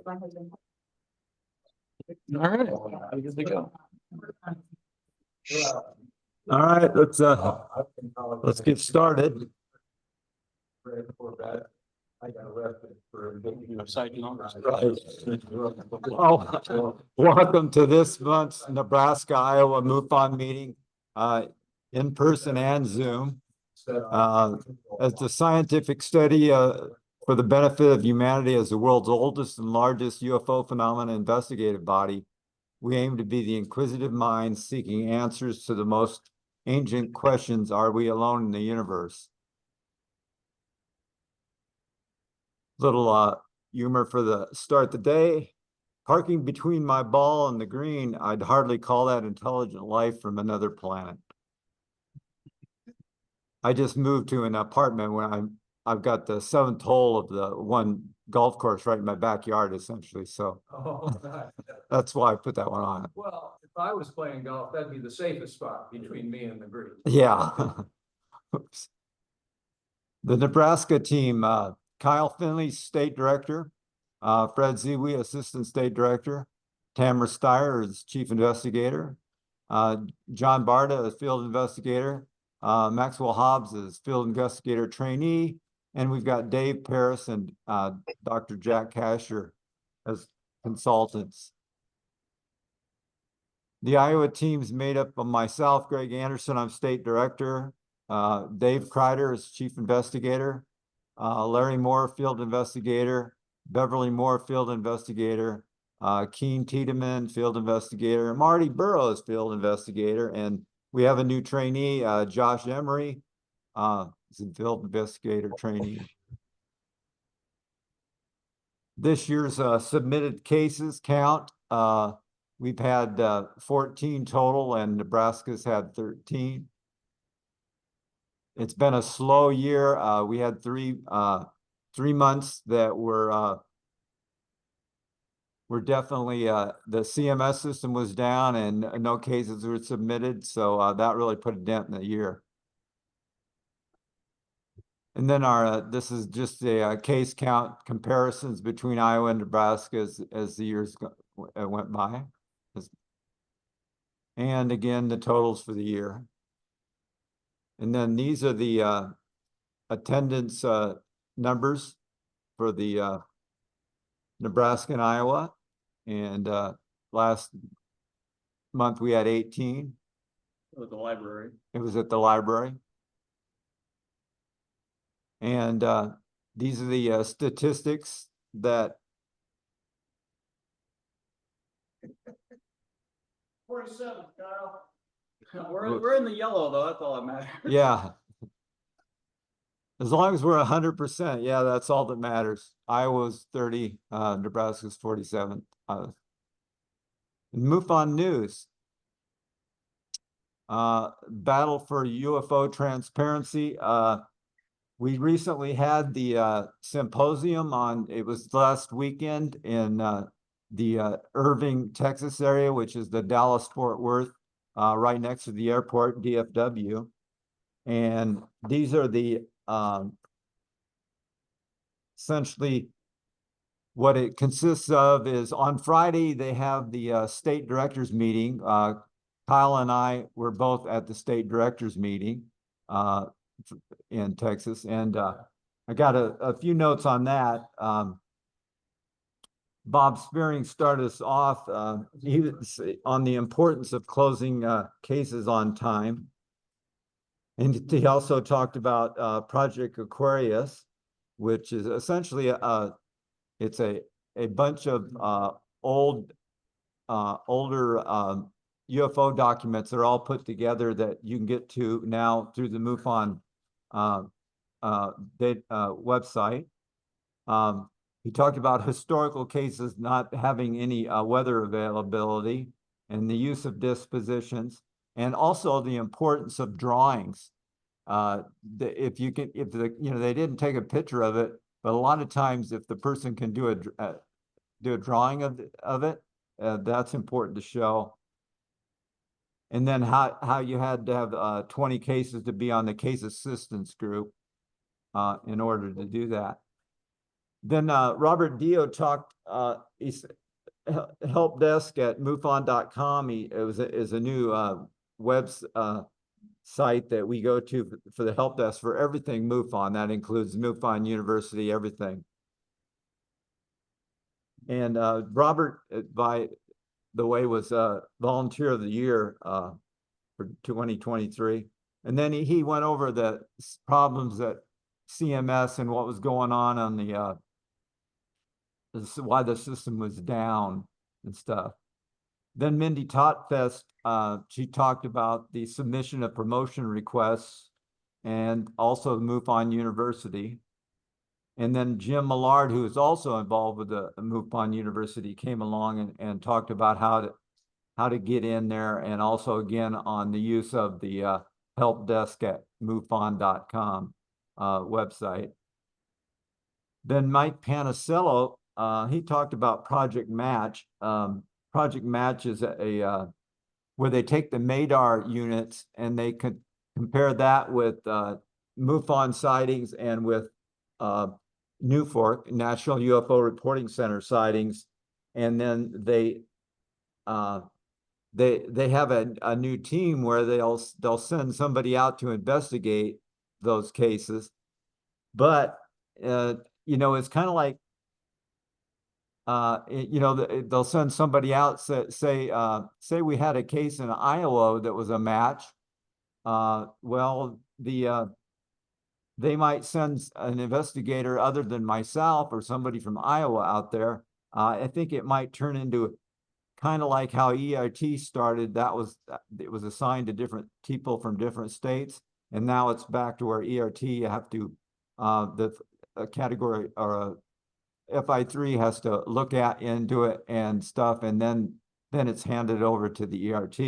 my husband. All right, good to go. All right, let's get started. Well, welcome to this month's Nebraska Iowa MUFON meeting, in person and Zoom. As the scientific study for the benefit of humanity as the world's oldest and largest UFO phenomena investigative body, we aim to be the inquisitive minds seeking answers to the most ancient questions. Are we alone in the universe? Little humor for the start the day. Parking between my ball and the green, I'd hardly call that intelligent life from another planet. I just moved to an apartment when I've got the 7th hole of the one golf course right in my backyard, essentially. So that's why I put that one on. Well, if I was playing golf, that'd be the safest spot between me and the green. Yeah. Oops. The Nebraska team, Kyle Finley, State Director, Fred Ziwi, Assistant State Director, Tamara Steyer is Chief Investigator, John Barta is Field Investigator, Maxwell Hobbs is Field Investigator Trainee, and we've got Dave Paris and Dr. Jack Casher as consultants. The Iowa team's made up of myself, Greg Anderson, I'm State Director, Dave Kreider is Chief Investigator, Larry Moore, Field Investigator, Beverly Moore, Field Investigator, Keen Tiedemann, Field Investigator, Marty Burrows, Field Investigator, and we have a new trainee, Josh Emery, is a Field Investigator trainee. This year's submitted cases count, we've had 14 total and Nebraska's had 13. It's been a slow year. We had three months that were definitely the CMS system was down and no cases were submitted. So that really put a dent in the year. And then this is just a case count comparisons between Iowa and Nebraska as the years went by. And again, the totals for the year. And then these are the attendance numbers for the Nebraska and Iowa. And last month we had 18. It was the library. It was at the library. And these are the statistics that 47, Kyle. We're in the yellow though, that's all that matters. yeah. As long as we're 100%, yeah, that's all that matters. Iowa's 30, Nebraska's 47. MUFON News. Battle for UFO transparency. We recently had the symposium it was last weekend in the Irving, Texas area, which is the Dallas-Fort Worth, right next to the airport, DFW. And these are the essentially what it consists of is on Friday, they have the state directors meeting. Kyle and I were both at the state directors meeting in Texas. And I got a few notes on that. Bob Spearing started us off. He was on the importance of closing cases on time. And he also talked about Project Aquarius, which is essentially it's a bunch of older UFO documents that are all put together that you can get to now through the MUFON website. He talked about historical cases not having any weather availability and the use of dispositions, and also the importance of drawings. If they didn't take a picture of it, but a lot of times if the person can do a drawing of it, that's important to show. And then how you had to have 20 cases to be on the case assistance group in order to do that. Then Robert Dio talked, he's help desk at MUFON.com. Is a new web site that we go to for the help desk for everything MUFON. That includes MUFON University, everything. And Robert, by the way, was Volunteer of the Year for 2023. And then he went over the problems at CMS and what was going on the why the system was down and stuff. Then Mindy Totfest, she talked about the submission of promotion requests and also MUFON University. And then Jim Millard, who is also involved with the MUFON University, came along and talked about how to get in there, and also again on the use of the help desk at MUFON.com website. Then Mike Panicello, he talked about Project Match. Project Match is where they take the MADAR units and they could compare that with MUFON sightings and with NUFORC, National UFO Reporting Center sightings, and then they have a new team where they'll send somebody out to investigate those cases. But you know, it's kind of like you know, they'll send somebody out, say we had a case in Iowa that was a match. Well, they might send an investigator other than myself or somebody from Iowa out there. I think it might turn into kind of like how ERT started. It was assigned to different people from different states, and now it's back to where ERT, you have to a category or a FI3 has to look into it and stuff, and then it's handed over to the ERT.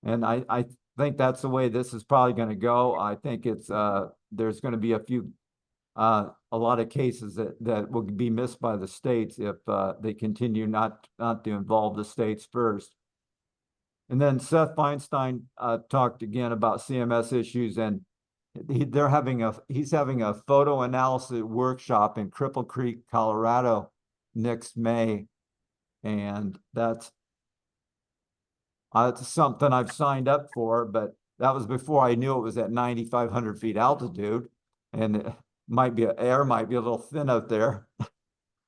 And I think that's the way this is probably going to go. I think it's there's going to be a lot of cases that will be missed by the states if they continue not to involve the states first. And then Seth Feinstein talked again about CMS issues, and he's having a photo analysis workshop in Cripple Creek, Colorado next May, and that's something I've signed up for, but that was before I knew it was at 9,500 feet altitude, and it air might be a little thin out there.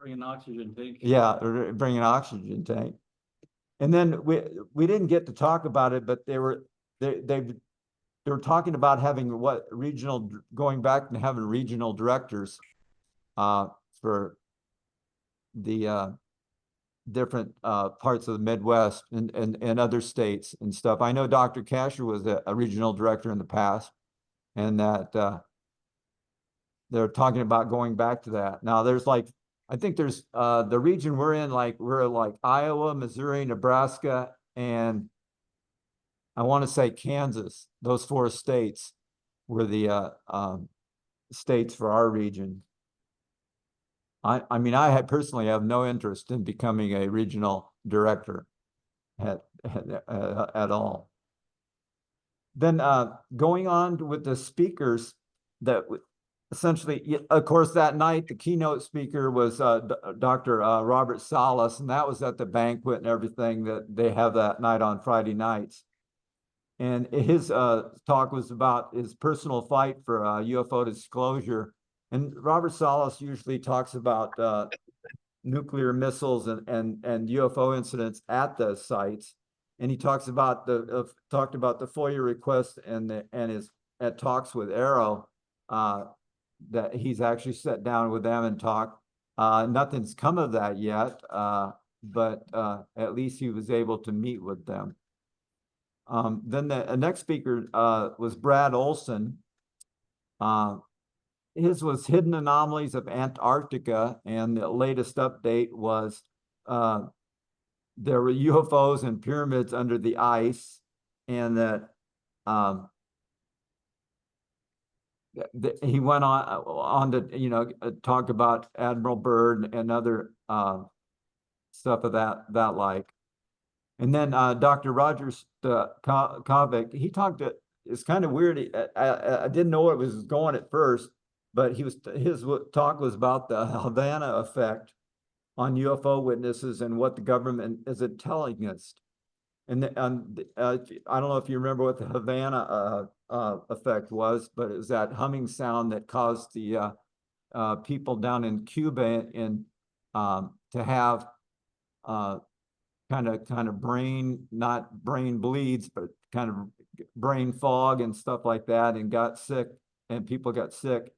Bring an oxygen tank. Yeah, bring an oxygen tank. And then we didn't get to talk about it, but they were talking about having going back and having regional directors for the different parts of the Midwest and other states and stuff. I know Dr. Kasher was a regional director in the past, and that they're talking about going back to that. Now there's I think there's the region we're in, we're like Iowa, Missouri, Nebraska, and I want to say Kansas. Those 4 states were the states for our region. I mean, I personally have no interest in becoming a regional director at all. Then going on with the speakers, that essentially, of course, that night the keynote speaker was Dr. Robert Salas, and that was at the banquet and everything that they have that night on Friday nights. And his talk was about his personal fight for UFO disclosure. And Robert Salas usually talks about nuclear missiles and UFO incidents at the sites. And he talks about talked about the FOIA request and his talks with Arrow, that he's actually sat down with them and talked. Nothing's come of that yet, but at least he was able to meet with them. Then the next speaker was Brad Olson. His was Hidden Anomalies of Antarctica, and the latest update was there were UFOs and pyramids under the ice, and that he went on to talk about Admiral Byrd and other stuff of that like. And then Dr. Rogers Kovic, he talked it's kind of weird. I didn't know where it was going at first, but his talk was about the Havana effect on UFO witnesses and what the government isn't telling us. And I don't know if you remember what the Havana effect was, but it was that humming sound that caused the people down in Cuba to have kind of brain, not brain bleeds, but kind of brain fog and stuff like that, and got sick, and people got sick.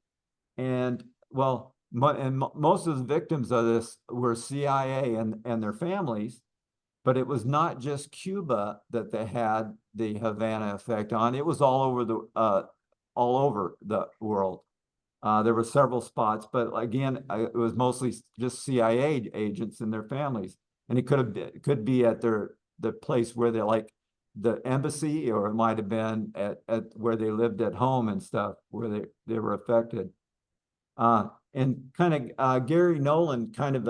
And well, most of the victims of this were CIA and their families, but it was not just Cuba that they had the Havana effect on. It was all over the world. There were several spots, but again, it was mostly just CIA agents and their families. And it could be at the place where they, like the embassy, or it might have been at where they lived at home and stuff, where they were affected. And kind of Gary Nolan kind of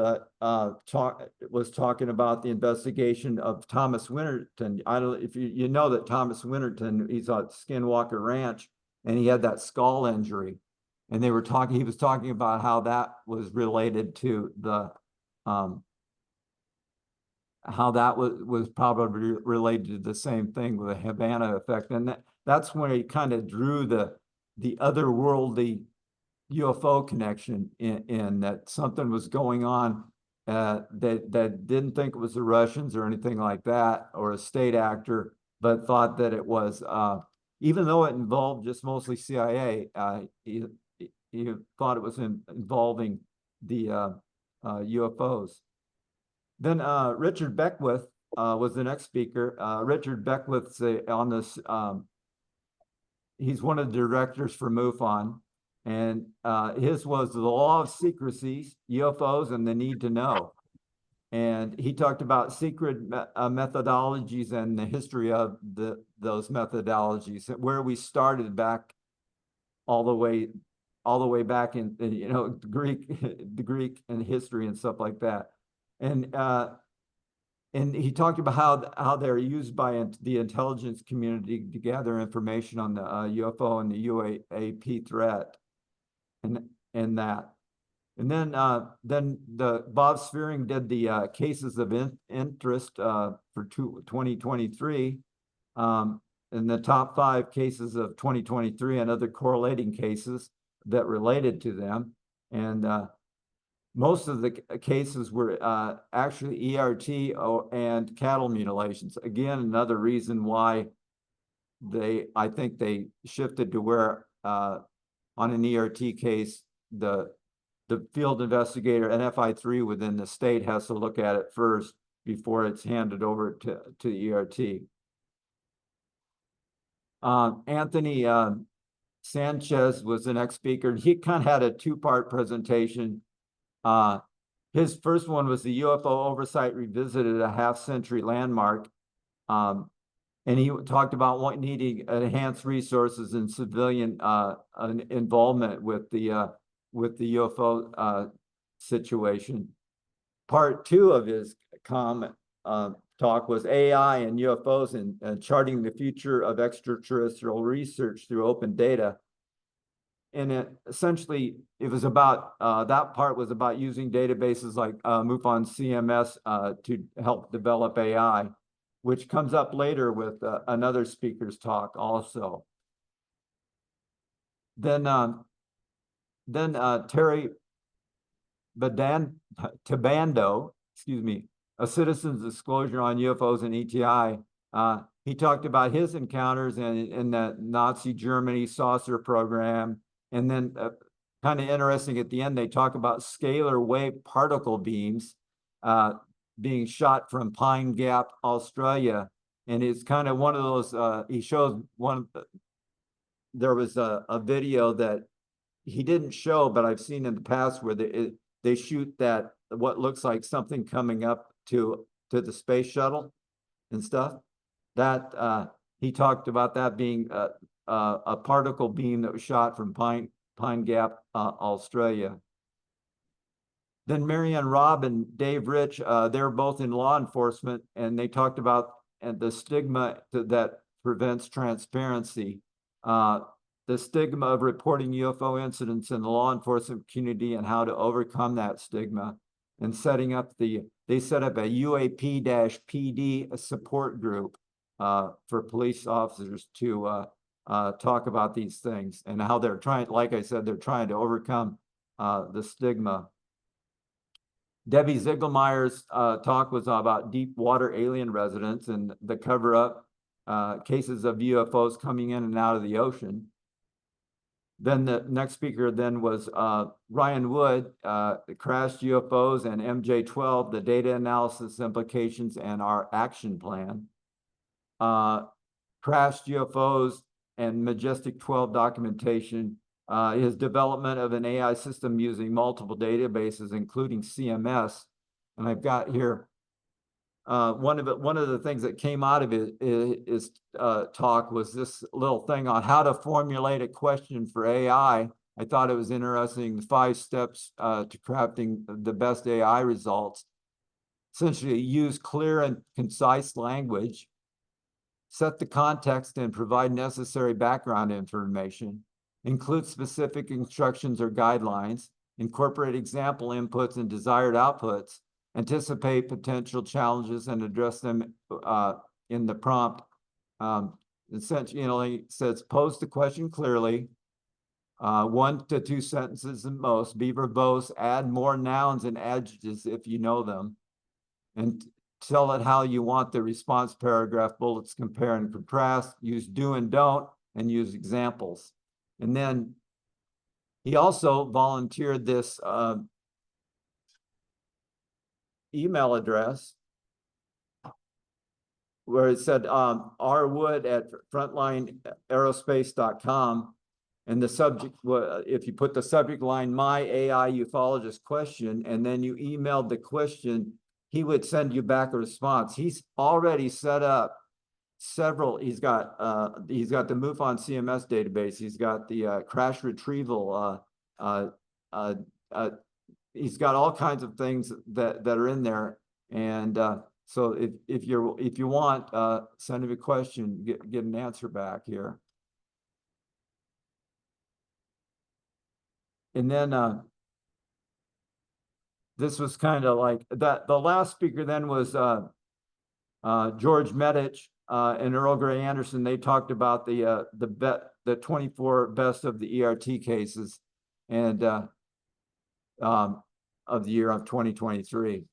was talking about the investigation of Thomas Winterton. I don't know if you know that Thomas Winterton, he's at Skinwalker Ranch, and he had that skull injury. And he was talking about how that was related to the how that was probably related to the same thing with the Havana effect. And that's when he kind of drew the otherworldly UFO connection in that something was going on that didn't think it was the Russians or anything like that, or a state actor, but thought that it was, even though it involved just mostly CIA, he thought it was involving the UFOs. Then Richard Beckwith was the next speaker. Richard Beckwith's on this, he's one of the directors for MUFON, and his was the law of secrecy, UFOs, and the need to know. And he talked about secret methodologies and the history of those methodologies, where we started back all the way back in the Greek and history and stuff like that. And he talked about how they're used by the intelligence community to gather information on the UFO and the UAP threat, and that. And then the Bob Sphering did the cases of interest for 2023, and the top 5 cases of 2023 and other correlating cases that related to them. And most of the cases were actually ERT and cattle mutilations. Again, another reason why I think they shifted to where on an ERT case, the field investigator, NFI3 within the state, has to look at it first before it's handed over to ERT. Anthony Sanchez was the next speaker. He kind of had a 2-part presentation. His first one was the UFO Oversight Revisited, a half-century landmark. And he talked about needing enhanced resources and civilian involvement with the UFO situation. Part 2 of his talk was AI and UFOs and charting the future of extraterrestrial research through open data. And essentially, it was about, that part was about using databases like MUFON CMS to help develop AI, which comes up later with another speaker's talk also. Then Terry Tabando, excuse me, a citizen's disclosure on UFOs and ETI. He talked about his encounters in the Nazi Germany saucer program. And then kind of interesting, at the end, they talk about scalar wave particle beams being shot from Pine Gap, Australia. And it's kind of one of those, he shows there was a video that he didn't show, but I've seen in the past where they shoot that, what looks like something coming up to the space shuttle and stuff. That he talked about that being a particle beam that was shot from Pine Gap, Australia. Then Marianne Robb and Dave Rich, they're both in law enforcement, and they talked about the stigma that prevents transparency. the stigma of reporting UFO incidents in the law enforcement community and how to overcome that stigma, and they set up a UAP-PD support group for police officers to talk about these things and how they're trying, like I said, they're trying to overcome the stigma. Debbie Ziegelmeyer's talk was about deep water alien residents and the cover-up cases of UFOs coming in and out of the ocean. Then the next speaker then was Ryan Wood, crashed UFOs and MJ-12, the data analysis implications and our action plan. Crashed UFOs and Majestic 12 documentation, his development of an AI system using multiple databases, including CMS. And I've got here, one of the things that came out of it is talk was this little thing on how to formulate a question for AI. I thought it was interesting, the 5 steps to crafting the best AI results. Essentially, use clear and concise language, set the context and provide necessary background information, include specific instructions or guidelines, incorporate example inputs and desired outputs, anticipate potential challenges and address them in the prompt. Essentially, it says pose the question clearly, 1 to 2 sentences at most, be verbose, add more nouns and adjectives if you know them, and tell it how you want the response paragraph bullets, compare and contrast, use do and don't, and use examples. And then he also volunteered this email address where it said rwood at frontlineaerospace.com, and the subject, if you put the subject line my AI ufologist question and then you emailed the question, he would send you back a response. He's already set up several. He's got the MUFON CMS database. He's got the crash retrieval. He's got all kinds of things that are in there. And so if you want, send him a question, get an answer back here. And then this was kind of like that. The last speaker then was George Medich and Earl Grey Anderson. They talked about the 24 best of the ERT cases and of the year of 2023.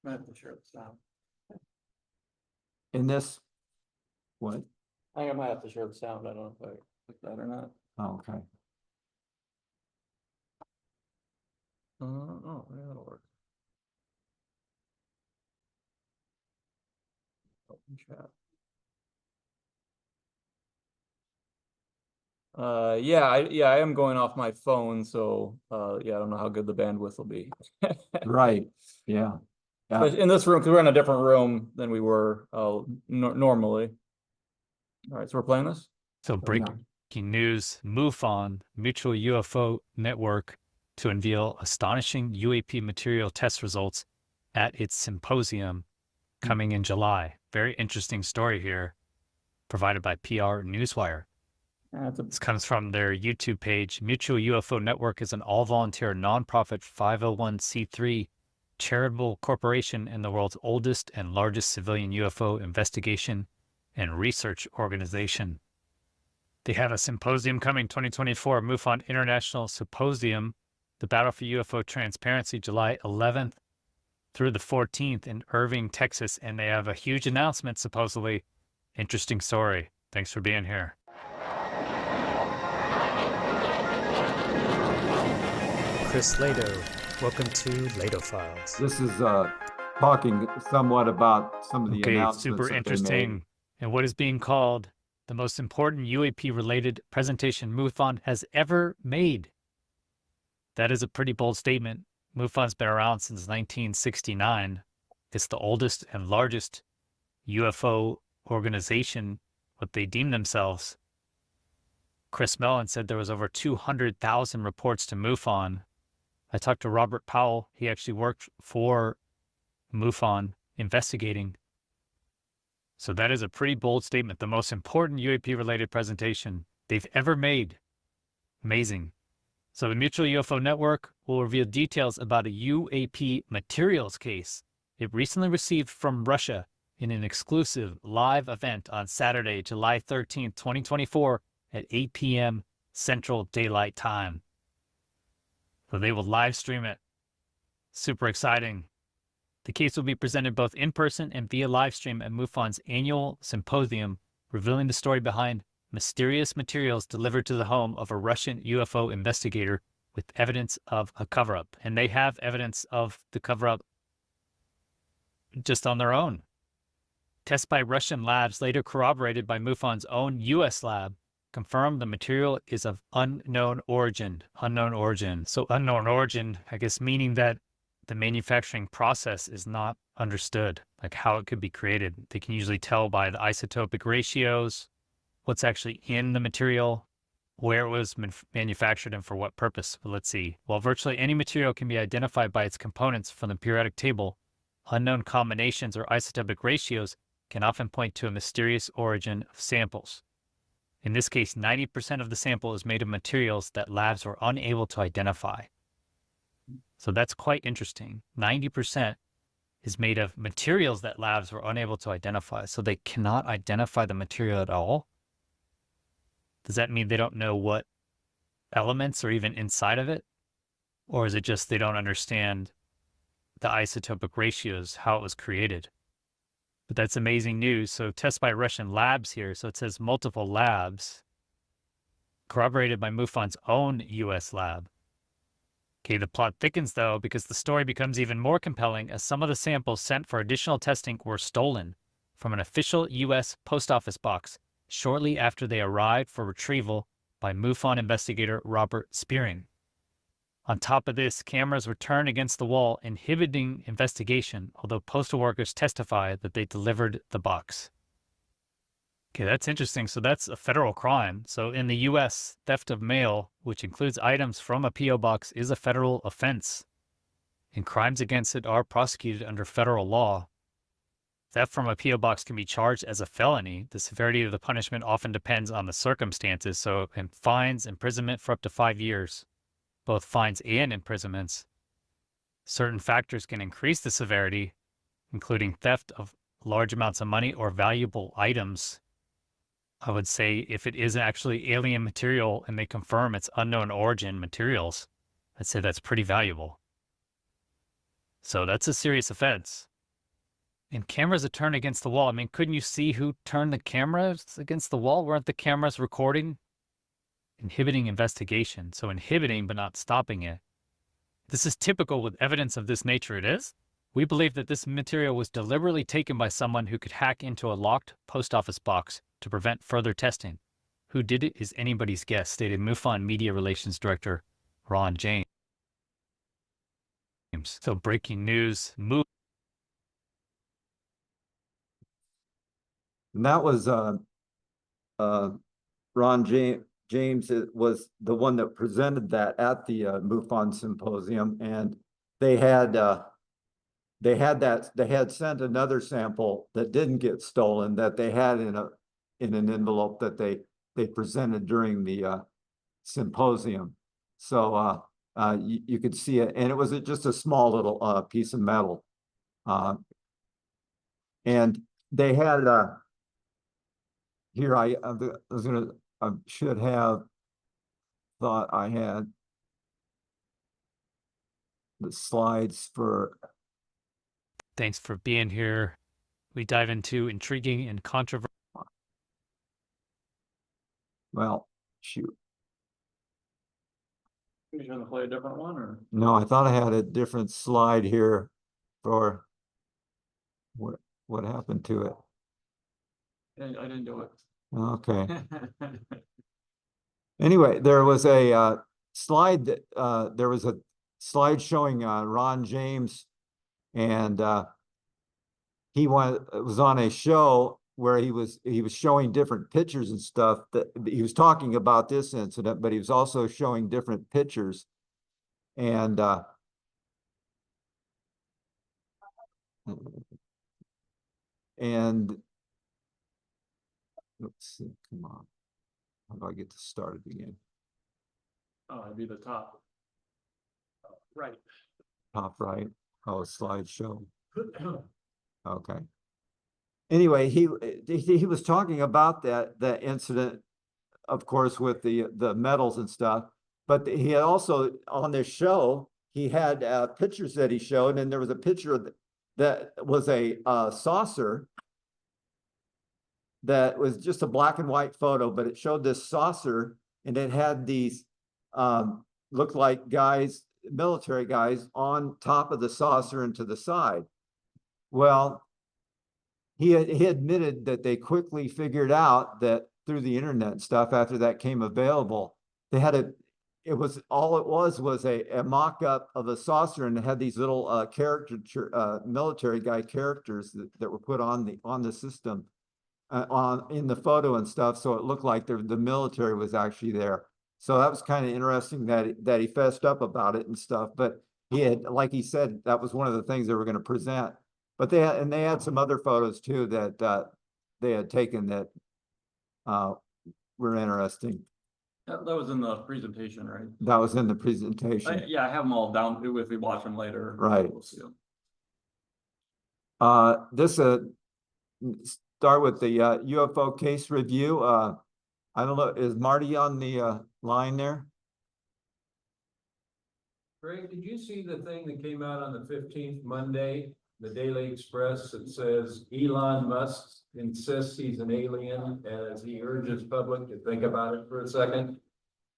I have to share the sound. In this, what? I think I might have to share the sound. I don't know if I click that or not. Oh, okay. Oh, yeah, that'll work. Open chat. I am going off my phone, so yeah, I don't know how good the bandwidth will be. Right. Yeah. But in this room, because we're in a different room than we were normally. All right, so we're playing this. So breaking news, MUFON, Mutual UFO Network, to unveil astonishing UAP material test results at its symposium coming in July. Very interesting story here, provided by PR Newswire. This comes from their YouTube page. Mutual UFO Network is an all-volunteer, nonprofit 501c3 charitable corporation and the world's oldest and largest civilian UFO investigation and research organization. They have a symposium coming 2024, MUFON International Symposium, the Battle for UFO Transparency, July 11th through the 14th in Irving, Texas. And they have a huge announcement, supposedly. Interesting story. Thanks for being here. Chris Lado, welcome to Lado Files. This is talking somewhat about some of the announcements. Super interesting. And what is being called the most important UAP-related presentation MUFON has ever made. That is a pretty bold statement. MUFON's been around since 1969. It's the oldest and largest UFO organization, what they deem themselves. Chris Mellon said there was over 200,000 reports to MUFON. I talked to Robert Powell. He actually worked for MUFON investigating. So that is a pretty bold statement. The most important UAP-related presentation they've ever made. Amazing. So the Mutual UFO Network will reveal details about a UAP materials case it recently received from Russia in an exclusive live event on Saturday, July 13th, 2024 at 8 p.m. Central Daylight Time. So they will live stream it. Super exciting. The case will be presented both in person and via live stream at MUFON's annual symposium, revealing the story behind mysterious materials delivered to the home of a Russian UFO investigator with evidence of a cover-up. And they have evidence of the cover-up just on their own. Tests by Russian labs, later corroborated by MUFON's own U.S. lab, confirm the material is of unknown origin. Unknown origin. So unknown origin, I guess, meaning that the manufacturing process is not understood, like how it could be created. They can usually tell by the isotopic ratios, what's actually in the material, where it was manufactured, and for what purpose. But let's see. While virtually any material can be identified by its components from the periodic table, unknown combinations or isotopic ratios can often point to a mysterious origin of samples. In this case, 90% of the sample is made of materials that labs were unable to identify. So that's quite interesting. 90% is made of materials that labs were unable to identify. So they cannot identify the material at all. Does that mean they don't know what elements are even inside of it? Or is it just they don't understand the isotopic ratios, how it was created? But that's amazing news. So tests by Russian labs here. So it says multiple labs, corroborated by MUFON's own U.S. lab. Okay, the plot thickens though, because the story becomes even more compelling as some of the samples sent for additional testing were stolen from an official U.S. post office box shortly after they arrived for retrieval by MUFON investigator Robert Spearing. On top of this, cameras were turned against the wall, inhibiting investigation, although postal workers testify that they delivered the box. Okay, that's interesting. So that's a federal crime. So in the U.S., theft of mail, which includes items from a P.O. box, is a federal offense, and crimes against it are prosecuted under federal law. Theft from a P.O. box can be charged as a felony. The severity of the punishment often depends on the circumstances, so fines, imprisonment for up to 5 years, both fines and imprisonments. Certain factors can increase the severity, including theft of large amounts of money or valuable items. I would say if it is actually alien material and they confirm it's unknown origin materials, I'd say that's pretty valuable. So that's a serious offense. And cameras are turned against the wall. I mean, couldn't you see who turned the cameras against the wall? Weren't the cameras recording? Inhibiting investigation. So inhibiting but not stopping it. This is typical with evidence of this nature, it is. We believe that this material was deliberately taken by someone who could hack into a locked post office box to prevent further testing. Who did it is anybody's guess, stated MUFON Media Relations Director Ron James. So breaking news, And that was Ron James was the one that presented that at the MUFON Symposium, and they had sent another sample that didn't get stolen that they had in an envelope that they presented during the symposium. So you could see it, and it was just a small little piece of metal, and they had here I should have thought I had the slides for. Thanks for being here. We dive into intriguing and controversial. Well, shoot. You trying to play a different one, or? No, I thought I had a different slide here for what happened to it. I didn't do it. Okay. Anyway, there was a slide that there was a slide showing Ron James, and he was on a show where he was showing different pictures and stuff. That he was talking about this incident, but he was also showing different pictures, and let's see, come on. How do I get this started again? Oh, it'd be the top. Right. Top right. Oh, slideshow. Okay. Anyway, he was talking about that incident, of course, with the metals and stuff. But he had also on this show, he had pictures that he showed, and there was a picture that was a saucer that was just a black and white photo, but it showed this saucer, and it had these looked like guys, military guys, on top of the saucer and to the side. Well, he admitted that they quickly figured out that through the internet stuff, after that came available, they had it was a mock-up of a saucer, and it had these little military guy characters that were put on the system in the photo and stuff, so it looked like the military was actually there. So that was kind of interesting that he fessed up about it and stuff. But he had, like he said, that was one of the things they were going to present. But they had some other photos too that they had taken that were interesting. That was in the presentation, right? That was in the presentation. Yeah, I have them all down if we watch them later. Right. We'll see them. This start with the UFO case review. I don't know, is Marty on the line there? Greg, did you see the thing that came out on the 15th, Monday, the Daily Express, that says Elon Musk insists he's an alien as he urges public to think about it for a second?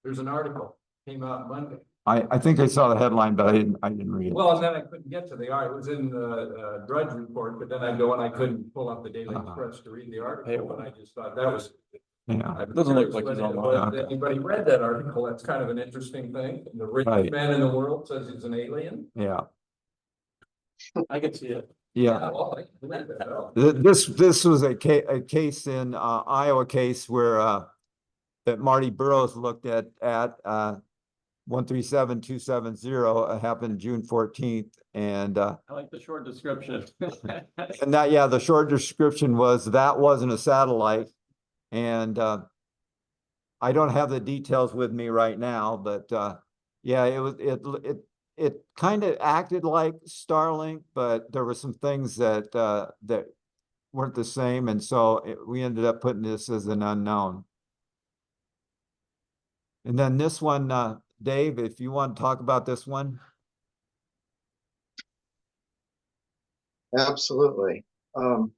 There's an article came out Monday. I think I saw the headline, but I didn't read it. Well, and then I couldn't get to the article. It was in the Drudge Report, but then I go and I couldn't pull up the Daily Express to read the article, and I just thought that was. Yeah. It doesn't look like he's online. Has anybody read that article? That's kind of an interesting thing. The richest man in the world says he's an alien. Yeah. I can see it. Yeah. Well, I can read that out. This was a case in Iowa case where that Marty Burroughs looked at 137270 happened June 14th, and I like the short description. and the short description was that wasn't a satellite, and I don't have the details with me right now, but yeah, it kind of acted like Starlink, but there were some things that that weren't the same, and so we ended up putting this as an unknown. And then this one, Dave, if you want to talk about this one. Absolutely. On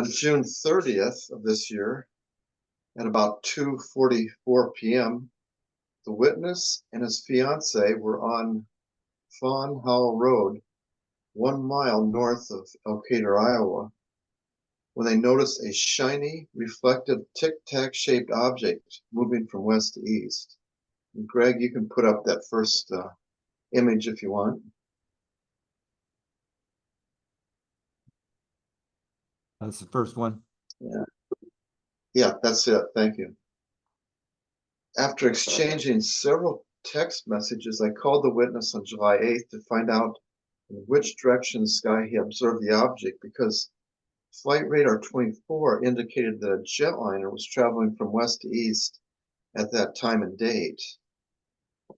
June 30th of this year, at about 2:44 p.m., the witness and his fiance were on Fawn Howell Road, 1 mile north of Elkader, Iowa, when they noticed a shiny, reflective tic-tac shaped object moving from west to east. And Greg, you can put up that first image if you want. That's the first one. Yeah, that's it. Thank you. After exchanging several text messages, I called the witness on July 8th to find out in which direction in the sky he observed the object, because Flight Radar 24 indicated that a jetliner was traveling from west to east at that time and date.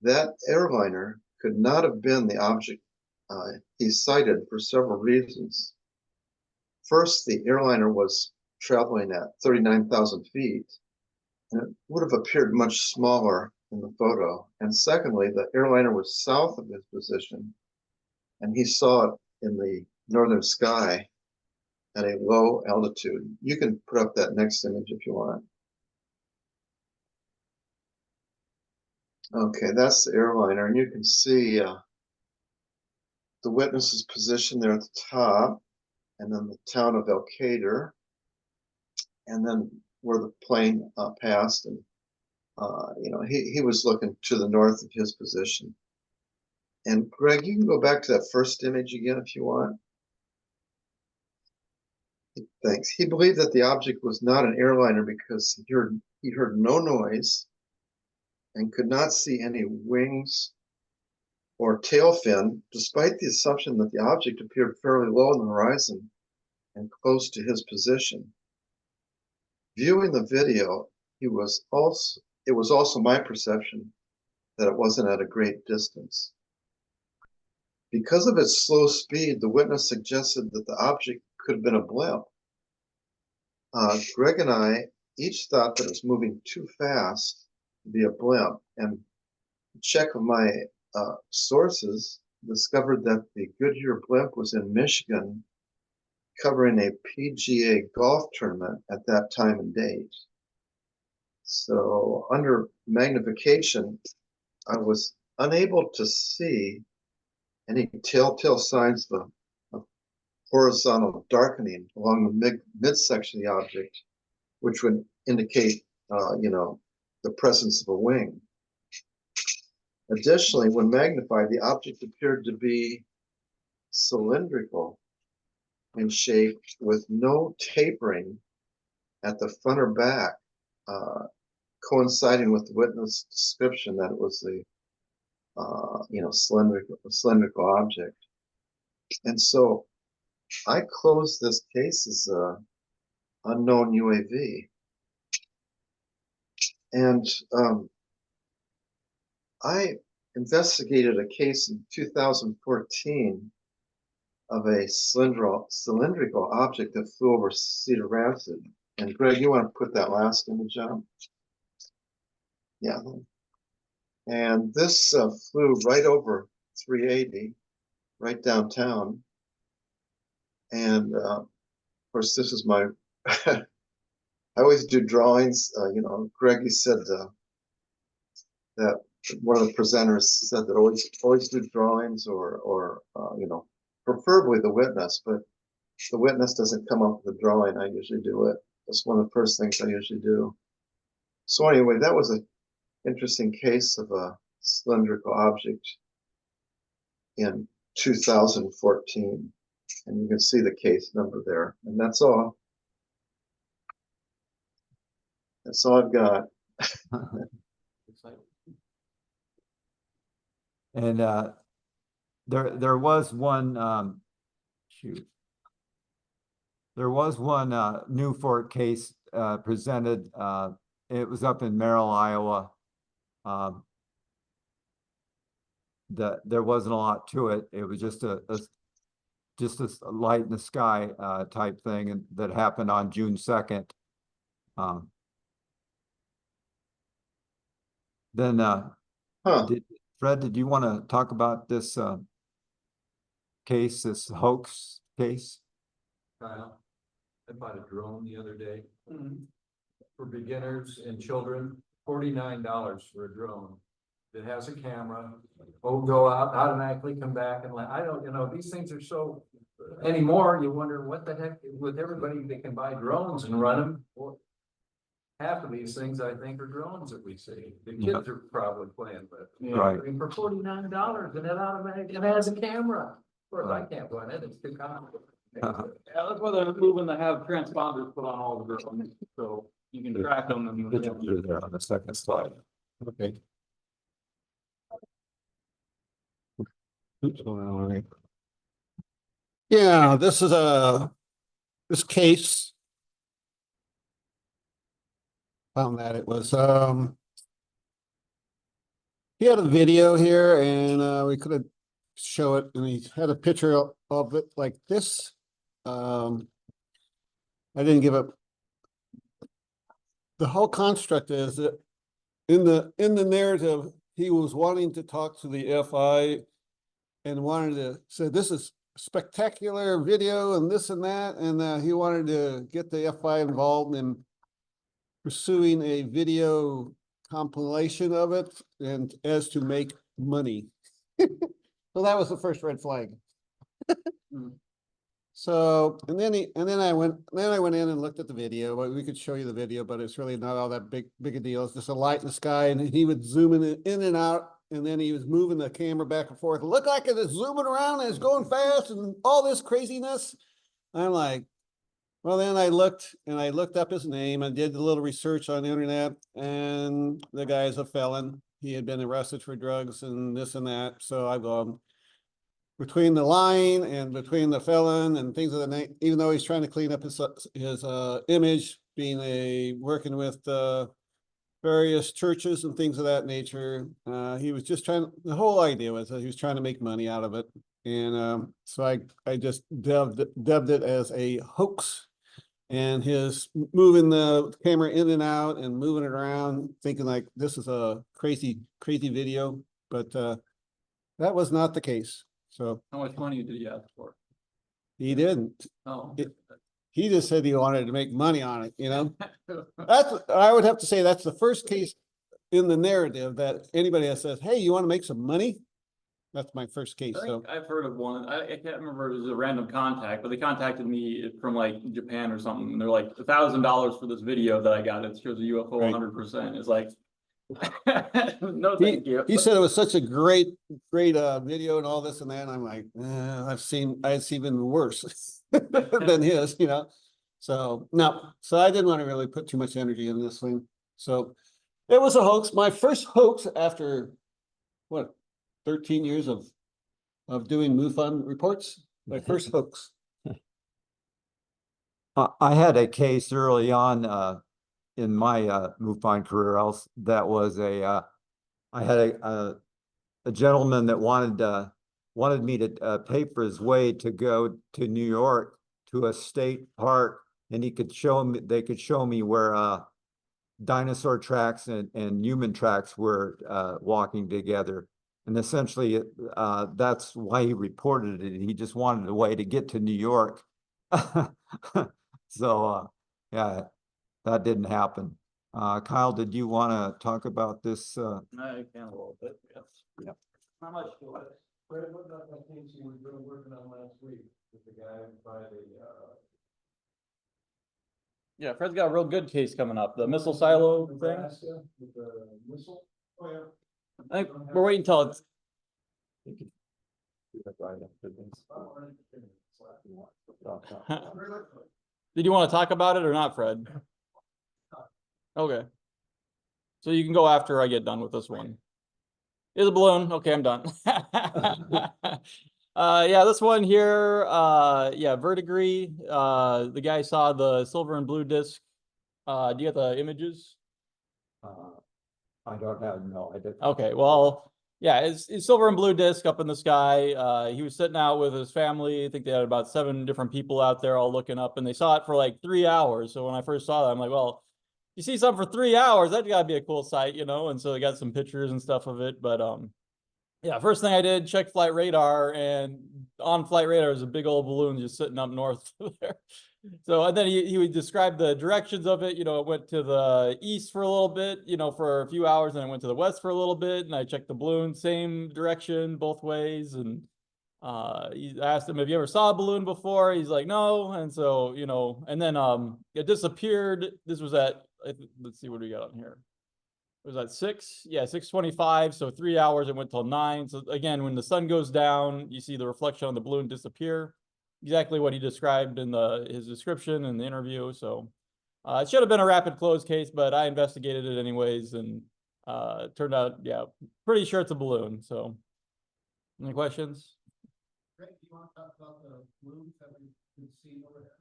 That airliner could not have been the object he cited for several reasons. First, the airliner was traveling at 39,000 feet, and it would have appeared much smaller in the photo. And secondly, the airliner was south of his position, and he saw it in the northern sky at a low altitude. You can put up that next image if you want. Okay, that's the airliner, and you can see the witness's position there at the top, and then the town of Elkader, and then where the plane passed, and he was looking to the north of his position. And Greg, you can go back to that first image again if you want. Thanks. He believed that the object was not an airliner because he heard no noise and could not see any wings or tail fin, despite the assumption that the object appeared fairly low on the horizon and close to his position. Viewing the video, it was also my perception that it wasn't at a great distance. Because of its slow speed, the witness suggested that the object could have been a blimp. Greg and I each thought that it was moving too fast to be a blimp, and a check of my sources discovered that the Goodyear blimp was in Michigan covering a PGA golf tournament at that time and date. So under magnification, I was unable to see any telltale signs of horizontal darkening along the midsection of the object, which would indicate, the presence of a wing. Additionally, when magnified, the object appeared to be cylindrical in shape with no tapering at the front or back, coinciding with the witness description that it was a cylindrical object. And so I closed this case as a unknown UAV. And I investigated a case in 2014 of a cylindrical object that flew over Cedar Rapids. And Greg, you want to put that last image up? Yeah. And this flew right over 380, right downtown. And of course, this is my, I always do drawings. Greg, you said that one of the presenters said that always do drawings or preferably the witness, but if the witness doesn't come up with a drawing, I usually do it. That's one of the first things I usually do. So anyway, that was an interesting case of a cylindrical object in 2014. And you can see the case number there. And that's all. That's all I've got. And there was one there was one Newfort case presented. It was up in Merrill, Iowa. There wasn't a lot to it. It was just a light in the sky type thing, and that happened on June 2nd. Fred, did you want to talk about this case, this hoax case? Kyle, I bought a drone the other day for beginners and children, $49 for a drone. It has a camera, go out, automatically come back, and these things are so anymore. You wonder what the heck with everybody. They can buy drones and run them. Well, half of these things I think are drones that we see. The kids are probably playing with. Right. I mean, for $49, and it automatic, it has a camera. Of course, I can't run it. It's too complicated. Yeah, that's why they're moving to have transponders put on all the drones, so you can track them. And There on the second slide. Okay. Oops, hold on, all right. Yeah, this is this case. Found that it was he had a video here, and we could have show it, and he had a picture of it like this. I didn't give up. The whole construct is that in the narrative, he was wanting to talk to the FI and wanted to say this is spectacular video and this and that, and he wanted to get the FI involved in pursuing a video compilation of it and as to make money. So that was the first red flag. So, and then I went in and looked at the video. But we could show you the video, but it's really not all that big a deal. It's just a light in the sky, and he would zoom in and out, and then he was moving the camera back and forth. It looked like it was zooming around and it's going fast and all this craziness. I'm like, well, then I looked up his name and did a little research on the internet, and the guy's a felon. He had been arrested for drugs and this and that. So I go, between the lying and between the felon and things of the even though he's trying to clean up his image, being working with various churches and things of that nature. He was just the whole idea was that he was trying to make money out of it. And so I just dubbed it as a hoax. And his moving the camera in and out and moving it around, thinking like this is a crazy video, but that was not the case. So How much money did he ask for? he didn't. Oh. He just said he wanted to make money on it, I would have to say that's the first case in the narrative that anybody that says, hey, you want to make some money? That's my first case. I So think I've heard of one. I can't remember if it was a random contact, but they contacted me from like Japan or something. And they're like $1,000 for this video that I got. It shows a UFO Right. 100%. It's like, no, thank you. he said it was such a great video and all this and that. And I'm like, I've seen even worse than his, So no, so I didn't want to really put too much energy in this thing. So it was a hoax. My first hoax after what, 13 years of doing MUFON reports. My first hoax. I had a case early on in my MUFON career. That was I had a gentleman that wanted me to pay for his way to go to New York to a state park, and they could show me where dinosaur tracks and human tracks were walking together. And essentially, that's why he reported it. He just wanted a way to get to New York. So, yeah, that didn't happen. Kyle, did you want to talk about this? I can a little bit, yes. Yeah. How much do it? Fred, what about that case you were working on last week with the guy by the, Yeah, Fred's got a real good case coming up. The missile silo thing. Nebraska with the missile? Oh, yeah. I think we're waiting until it's. Did you want to talk about it or not, Fred? Okay. So you can go after I get done with this one. Is a balloon. Okay, I'm done. Yeah, this one here, yeah, verdigris. The guy saw the silver and blue disc. Do you have the images? I don't have, no, I didn't. Okay, well, yeah, it's silver and blue disc up in the sky. He was sitting out with his family. I think they had about 7 different people out there all looking up, and they saw it for like 3 hours. So when I first saw that, I'm like, well, you see something for 3 hours, that's gotta be a cool sight, And so they got some pictures and stuff of it. But yeah, first thing I did, check flight radar, and on flight radar is a big old balloon just sitting up north there. So, and then he would describe the directions of it. It went to the east for a little bit, for a few hours, and then it went to the west for a little bit. And I checked the balloon, same direction, both ways. And I asked him, have you ever saw a balloon before? He's like, no. And so, and then it disappeared. This was at, let's see what we got on here. It was at 6:25. So 3 hours, it went till 9. So again, when the sun goes down, you see the reflection on the balloon disappear. Exactly what he described in his description in the interview. So it should have been a rapid close case, but I investigated it anyways, and it turned out, yeah, pretty sure it's a balloon. So any questions? Greg, do you want to talk about the balloons that we've seen over there?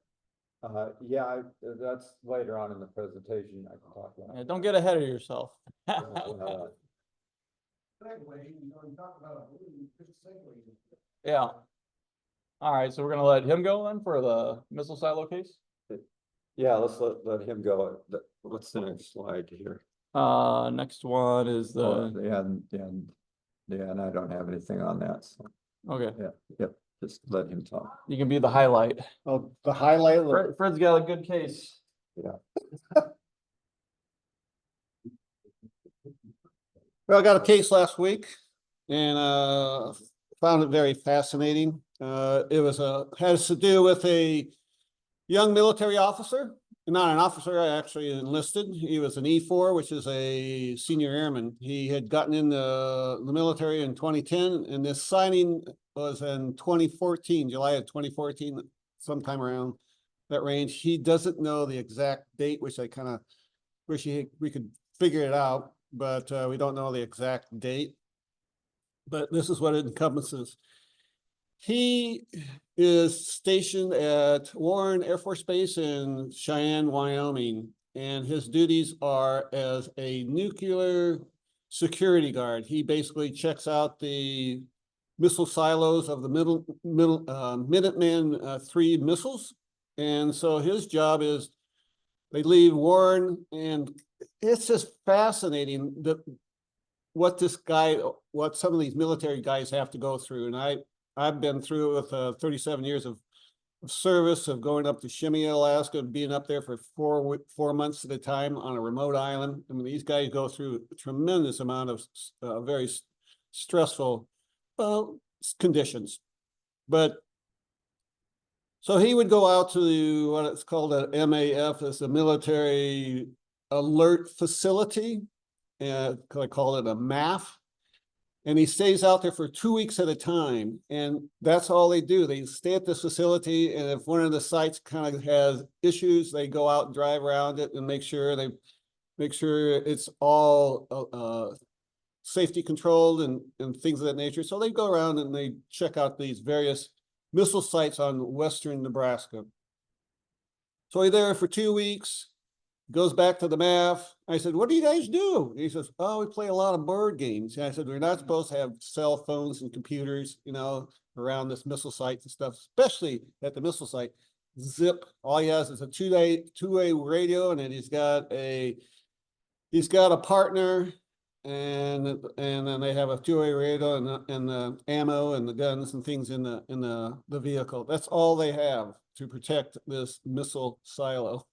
Yeah, that's later on in the presentation. I can talk about. Yeah, don't get ahead of yourself. Segue, you talk about a balloon, just segue. Yeah. All right, so we're gonna let him go then for the missile silo case. Yeah, let's let him go. What's the next slide here? Next one is the And I don't have anything on that. So. okay. Yeah, yep. Just let him talk. You can be the highlight. Oh, the highlight. Fred's got a good case. Yeah. Well, I got a case last week and found it very fascinating. It has to do with a young military officer, not an officer, I actually enlisted. He was an E4, which is a senior airman. He had gotten in the military in 2010, and this signing was in 2014, July of 2014, sometime around that range. He doesn't know the exact date, which I kind of wish we could figure it out, but we don't know the exact date. But this is what it encompasses. He is stationed at Warren Air Force Base in Cheyenne, Wyoming. and his duties are as a nuclear security guard. He basically checks out the missile silos of the Minuteman III missiles. And so his job is they leave Warren, and it's just fascinating that what some of these military guys have to go through. And I've been through with 37 years of service, of going up to Shimei, Alaska, being up there for 4 months at a time on a remote island. I mean, these guys go through a tremendous amount of very stressful conditions. But so he would go out to what it's called a MAF, it's a military alert facility. I call it a MAF. And he stays out there for 2 weeks at a time. And that's all they do. They stay at this facility. And if one of the sites kind of has issues, they go out and drive around it and make sure it's all safety controlled and things of that nature. So they go around and they check out these various missile sites on western Nebraska. So he's there for 2 weeks, goes back to the MAF. I said, what do you guys do? He says, oh, we play a lot of board games. And I said, we're not supposed to have cell phones and computers, around this missile site and stuff, especially at the missile site. Zip, all he has is a two-way radio, and then he's got a partner, and then they have a two-way radio and the ammo and the guns and things in the vehicle. That's all they have to protect this missile silo.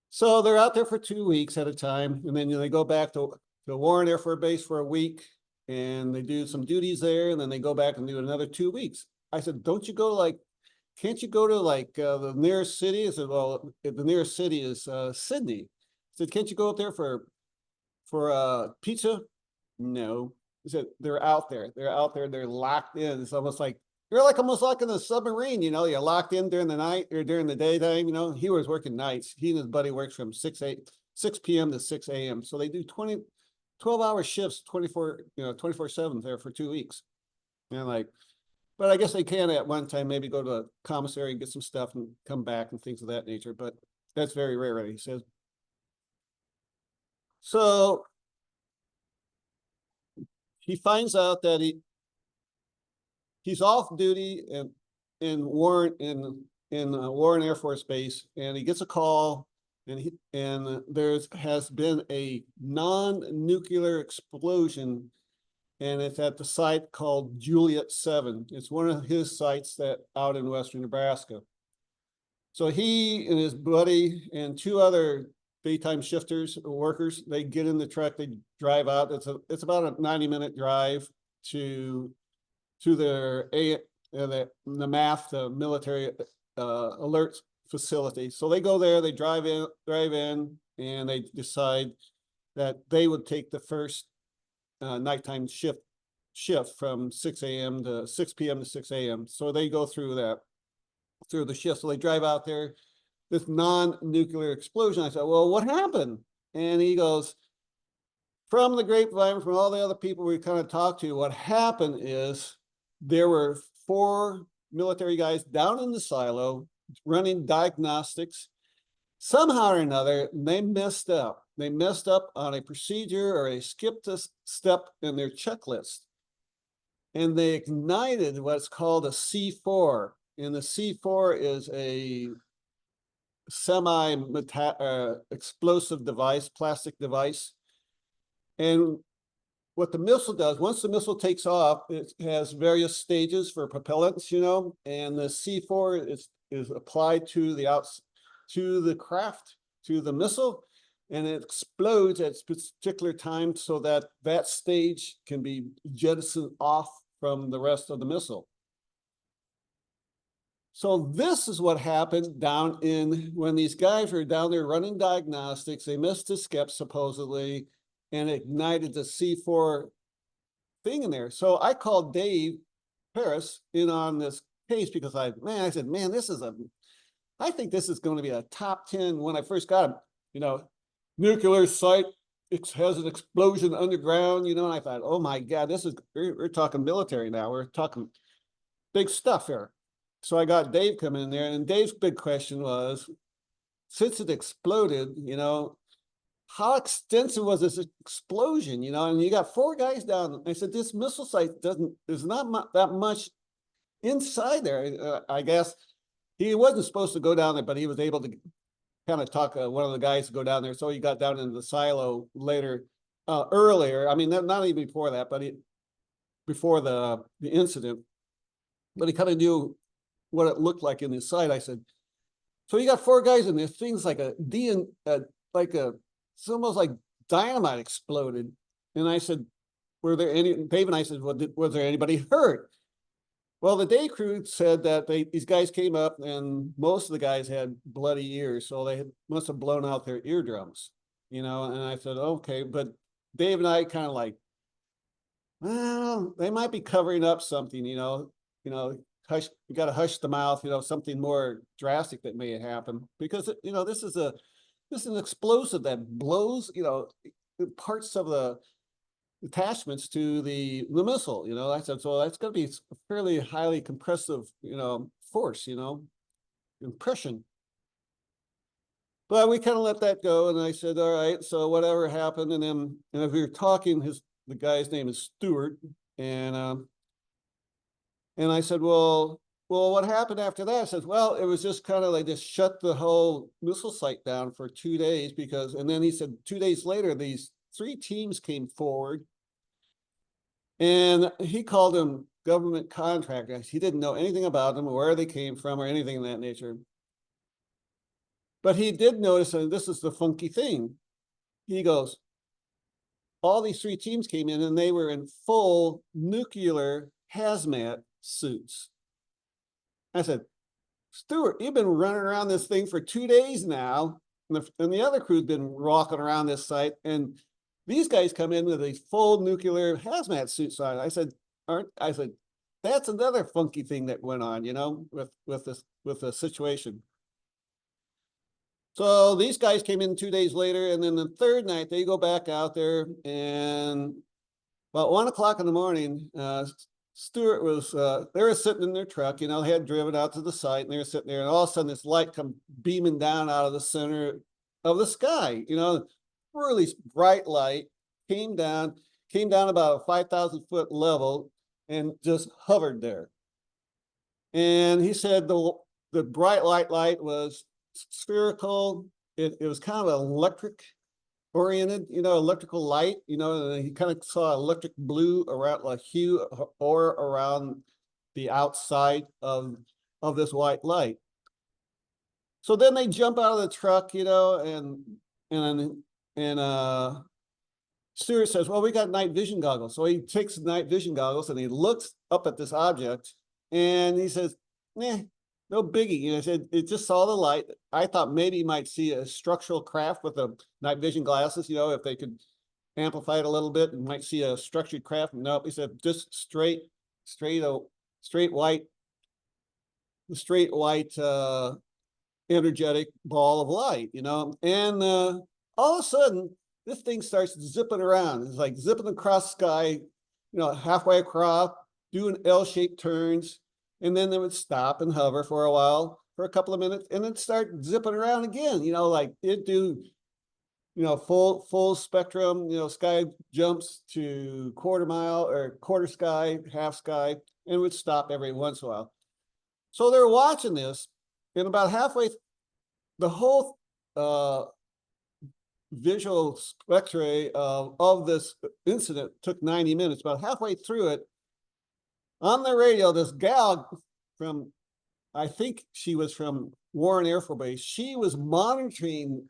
So they're out there for 2 weeks at a time, and then they go back to Warren Air Force Base for a week, and they do some duties there, and then they go back and do another 2 weeks. I said, can't you go to the nearest city? I said, well, the nearest city is Sydney. I said, can't you go up there for pizza? No. He said, they're out there, they're locked in. It's almost like, you're almost like in a submarine, you're locked in during the night or during the daytime. He was working nights. He and his buddy works from 6 p.m. to 6 a.m. So they do 12-hour shifts, 24/7 there for 2 weeks. And but I guess they can at one time maybe go to a commissary and get some stuff and come back and things of that nature. But that's very rare, he says. So he finds out that he's off duty in Warren Air Force Base, and he gets a call, and there has been a non-nuclear explosion, and it's at the site called Juliet 7. It's one of his sites that out in western Nebraska. So he and his buddy and 2 other daytime shifters workers, they get in the truck, they drive out. It's about a 90-minute drive to their the MAF, the military alert facility. So they go there, they drive in, and they decide that they would take the first nighttime shift from 6 p.m. to 6 a.m. So they go through the shift. So they drive out there, this non-nuclear explosion. I said, well, what happened? And he goes, from the grapevine, from all the other people we kind of talked to, what happened is there were 4 military guys down in the silo running diagnostics. Somehow or another, they messed up. They messed up on a procedure, or they skipped a step in their checklist. And they ignited what's called a C4. And the C4 is a explosive device, plastic device. And what the missile does, once the missile takes off, it has various stages for propellants, and the C4 is applied to the craft, to the missile, and it explodes at a particular time so that stage can be jettisoned off from the rest of the missile. So this is what happened when these guys were down there running diagnostics. They missed a skip supposedly, and ignited the C4 thing in there. So I called Dave Paris in on this case because I said, man, I think this is going to be a top 10 when I first got him, nuclear site, it has an explosion underground, and I thought, oh my God, we're talking military now. We're talking big stuff here. So I got Dave coming in there, and Dave's big question was, since it exploded, how extensive was this explosion, and you got 4 guys down. I said, this missile site there's not that much inside there. I guess he wasn't supposed to go down there, but he was able to kind of talk one of the guys to go down there. So he got down into the silo earlier. I mean, not even before that, but before the incident. But he kind of knew what it looked like in his site. I said, so you got 4 guys in there. Things like it's almost like dynamite exploded. And I said, Dave and I said, well, was there anybody hurt? Well, the day crew said that these guys came up and most of the guys had bloody ears. So they must have blown out their eardrums, and I said, okay. But Dave and I kind of like, well, they might be covering up something, hush, you got to hush the mouth, something more drastic that may happen, because, this is an explosive that blows, parts of the attachments to the missile, I said, so that's going to be a fairly highly compressive, force, impression. But we kind of let that go. And I said, all right, so whatever happened. And then, if we were talking, the guy's name is Stuart. And I said, well, what happened after that? I said, well, it was just kind of like just shut the whole missile site down for 2 days and then he said 2 days later, these 3 teams came forward and he called them government contractors. He didn't know anything about them or where they came from or anything of that nature. But he did notice, and this is the funky thing. He goes, all these 3 teams came in and they were in full nuclear hazmat suits. I said, Stuart, you've been running around this thing for 2 days now, and the other crew's been walking around this site, and these guys come in with these full nuclear hazmat suits on. I said, that's another funky thing that went on, with the situation. So these guys came in 2 days later, and then the 3rd night they go back out there, and about 1 o'clock in the morning, Stuart was, they were sitting in their truck, they had driven out to the site and they were sitting there, and all of a sudden this light come beaming down out of the center of the sky, really bright light, came down about a 5,000-foot level and just hovered there. And he said the bright light was spherical. It was kind of electric oriented, electrical light, and he kind of saw electric blue around, like hue or around the outside of this white light. So then they jump out of the truck, and Stuart says, well, we got night vision goggles. So he takes the night vision goggles and he looks up at this object and he says, no biggie. I said, it just saw the light. I thought maybe you might see a structural craft with the night vision glasses, if they could amplify it a little bit, and might see a structured craft. Nope. He said, just straight white, energetic ball of light, and all of a sudden this thing starts zipping around. It's like zipping across the sky, halfway across, doing L-shaped turns. And then they would stop and hover for a while, for a couple of minutes, and then start zipping around again, like it do, full spectrum, sky jumps to quarter mile or quarter sky, half sky, and would stop every once in a while. So they're watching this, and about halfway, the whole visual spectrum of this incident took 90 minutes. About halfway through it, on the radio, this gal from, I think she was from Warren Air Force Base, she was monitoring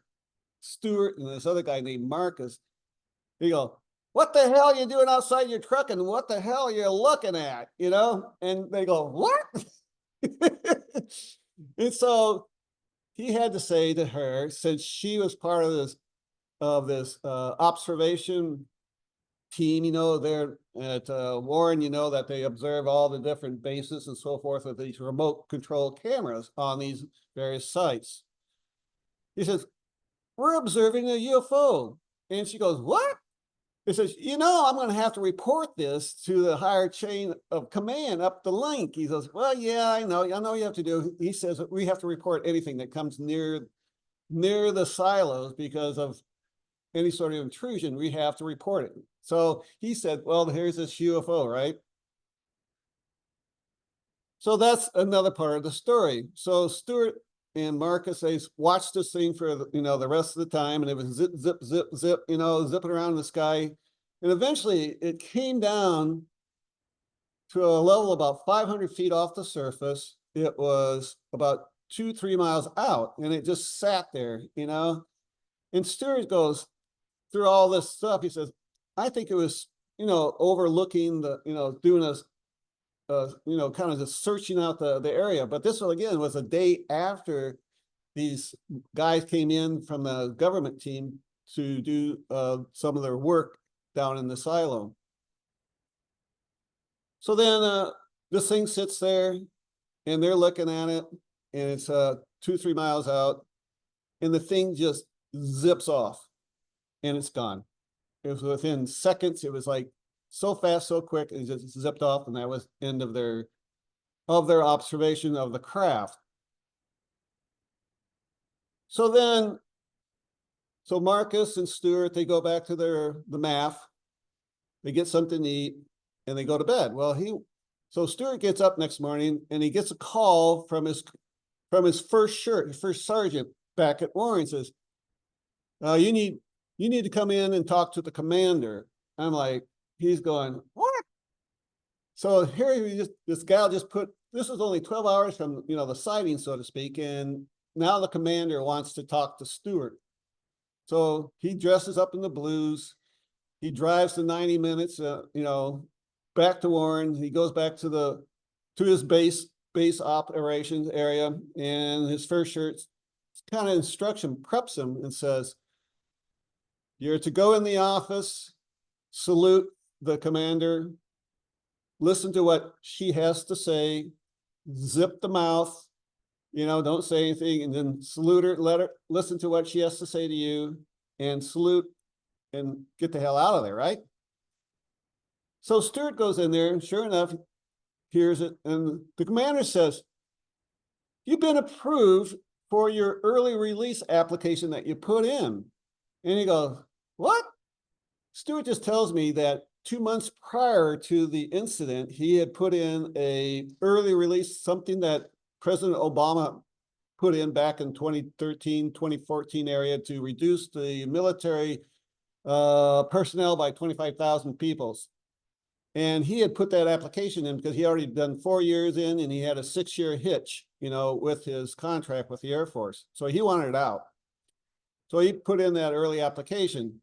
Stuart and this other guy named Marcus. He go, what the hell are you doing outside your truck, and what the hell are you looking at, And they go, what? And so he had to say to her, since she was part of this observation team, there at Warren, that they observe all the different bases and so forth with these remote control cameras on these various sites. He says, we're observing a UFO. And she goes, what? He says, I'm going to have to report this to the higher chain of command up the link. He goes, well, yeah, I know you have to do. He says, we have to report anything that comes near near the silos because of any sort of intrusion, we have to report it. So he said, well, here's this UFO, right? So that's another part of the story. So Stuart and Marcus, they watched this thing for, the rest of the time, and it was zip, zip, zip, zip, zipping around in the sky. And eventually it came down to a level about 500 feet off the surface. It was about 2-3 miles out, and it just sat there, And Stuart goes through all this stuff. He says, I think it was, overlooking the, doing a kind of just searching out the area. But this one, again, was a day after these guys came in from the government team to do some of their work down in the silo. So then this thing sits there, and they're looking at it, and it's 2-3 miles out, and the thing just zips off, and it's gone. It was within seconds. It was like so fast, so quick, and it just zipped off, and that was end of their observation of the craft. So Marcus and Stuart, they go back to the MAF, they get something to eat, and they go to bed. Well, so Stuart gets up next morning, and he gets a call from his first sergeant back at Warren. Says, you need to come in and talk to the commander. I'm like, he's going, what? So here this gal just put, this was only 12 hours from, the sighting, so to speak. And now the commander wants to talk to Stuart. So he dresses up in the blues. He drives the 90 minutes, back to Warren. He goes back to his base operations area, and his first shirt kind of instruction preps him and says, you're to go in the office, salute the commander, listen to what she has to say, zip the mouth, don't say anything, and then salute her, listen to what she has to say to you, and salute, and get the hell out of there, right? So Stuart goes in there, and sure enough, hears it, and the commander says, you've been approved for your early release application that you put in. And he goes, what? Stuart just tells me that 2 months prior to the incident, he had put in a early release, something that President Obama put in back in 2013, 2014 area to reduce the military personnel by 25,000 people. And he had put that application in because he already done 4 years in, and he had a 6-year hitch, with his contract with the Air Force. So he wanted it out. So he put in that early application.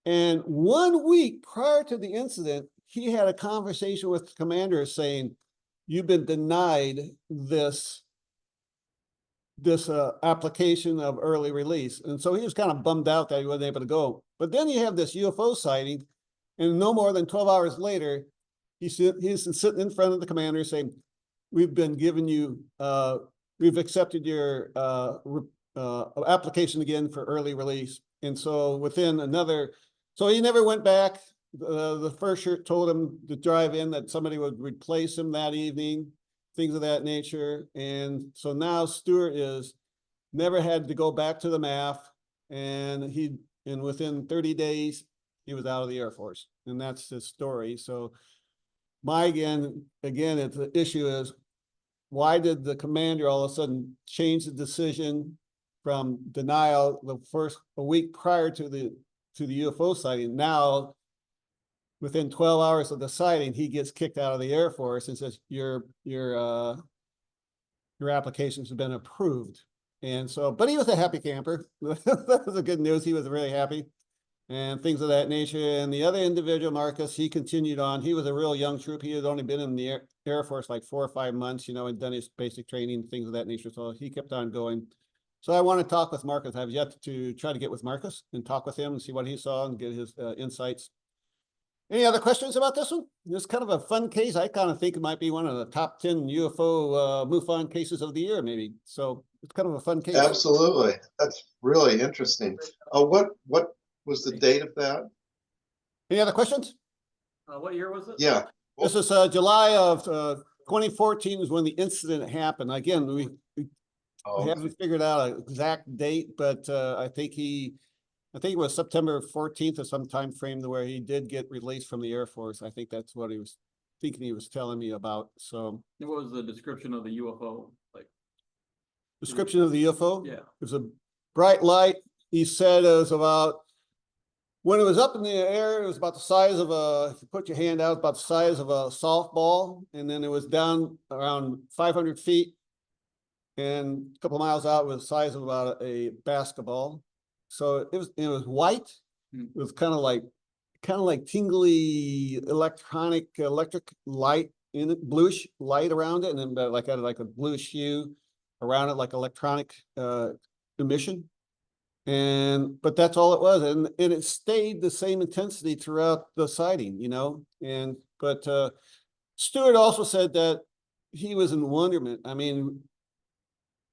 And 1 week prior to the incident, he had a conversation with the commander saying, you've been denied this application of early release. And so he was kind of bummed out that he wasn't able to go. But then you have this UFO sighting, and no more than 12 hours later, he's sitting in front of the commander saying, we've been giving you, we've accepted your application again for early release. And so so he never went back. The first shirt told him to drive in, that somebody would replace him that evening, things of that nature. And so now Stuart never had to go back to the MAF, and within 30 days, he was out of the Air Force, and that's his story. So again, the issue is, why did the commander all of a sudden change the decision from denial a week prior to the UFO sighting? Now, within 12 hours of the sighting, he gets kicked out of the Air Force and says, your applications have been approved. And so, but he was a happy camper. That was the good news. He was really happy, and things of that nature. And the other individual, Marcus, he continued on. He was a real young troop. He had only been in the Air Force like 4 or 5 months, and done his basic training, things of that nature. So he kept on going. So I want to talk with Marcus. I've yet to try to get with Marcus and talk with him and see what he saw and get his insights. Any other questions about this one? It's kind of a fun case. I kind of think it might be one of the top 10 UFO MUFON cases of the year, maybe. So it's kind of a fun case. Absolutely. That's really interesting. What was the date of that? Any other questions? What year was it? Yeah. This is July of 2014 is when the incident happened. Again, we Oh, We okay. haven't figured out an exact date, but I think it was September 14th or some time frame where he did get released from the Air Force. I think that's what he was thinking he was telling me about. So What was the description of the UFO? Like, description of the UFO? yeah. It was a bright light. He said it was about, when it was up in the air, it was about the size of if you put your hand out, about the size of a softball. And then it was down around 500 feet. And a couple of miles out was the size of about a basketball. So it was white. Hmm. It was kind of like tingly electric light in it, bluish light around it, and then had like a bluish hue around it, like electronic emission. But that's all it was, and it stayed the same intensity throughout the sighting, but Stewart also said that he was in wonderment. I mean,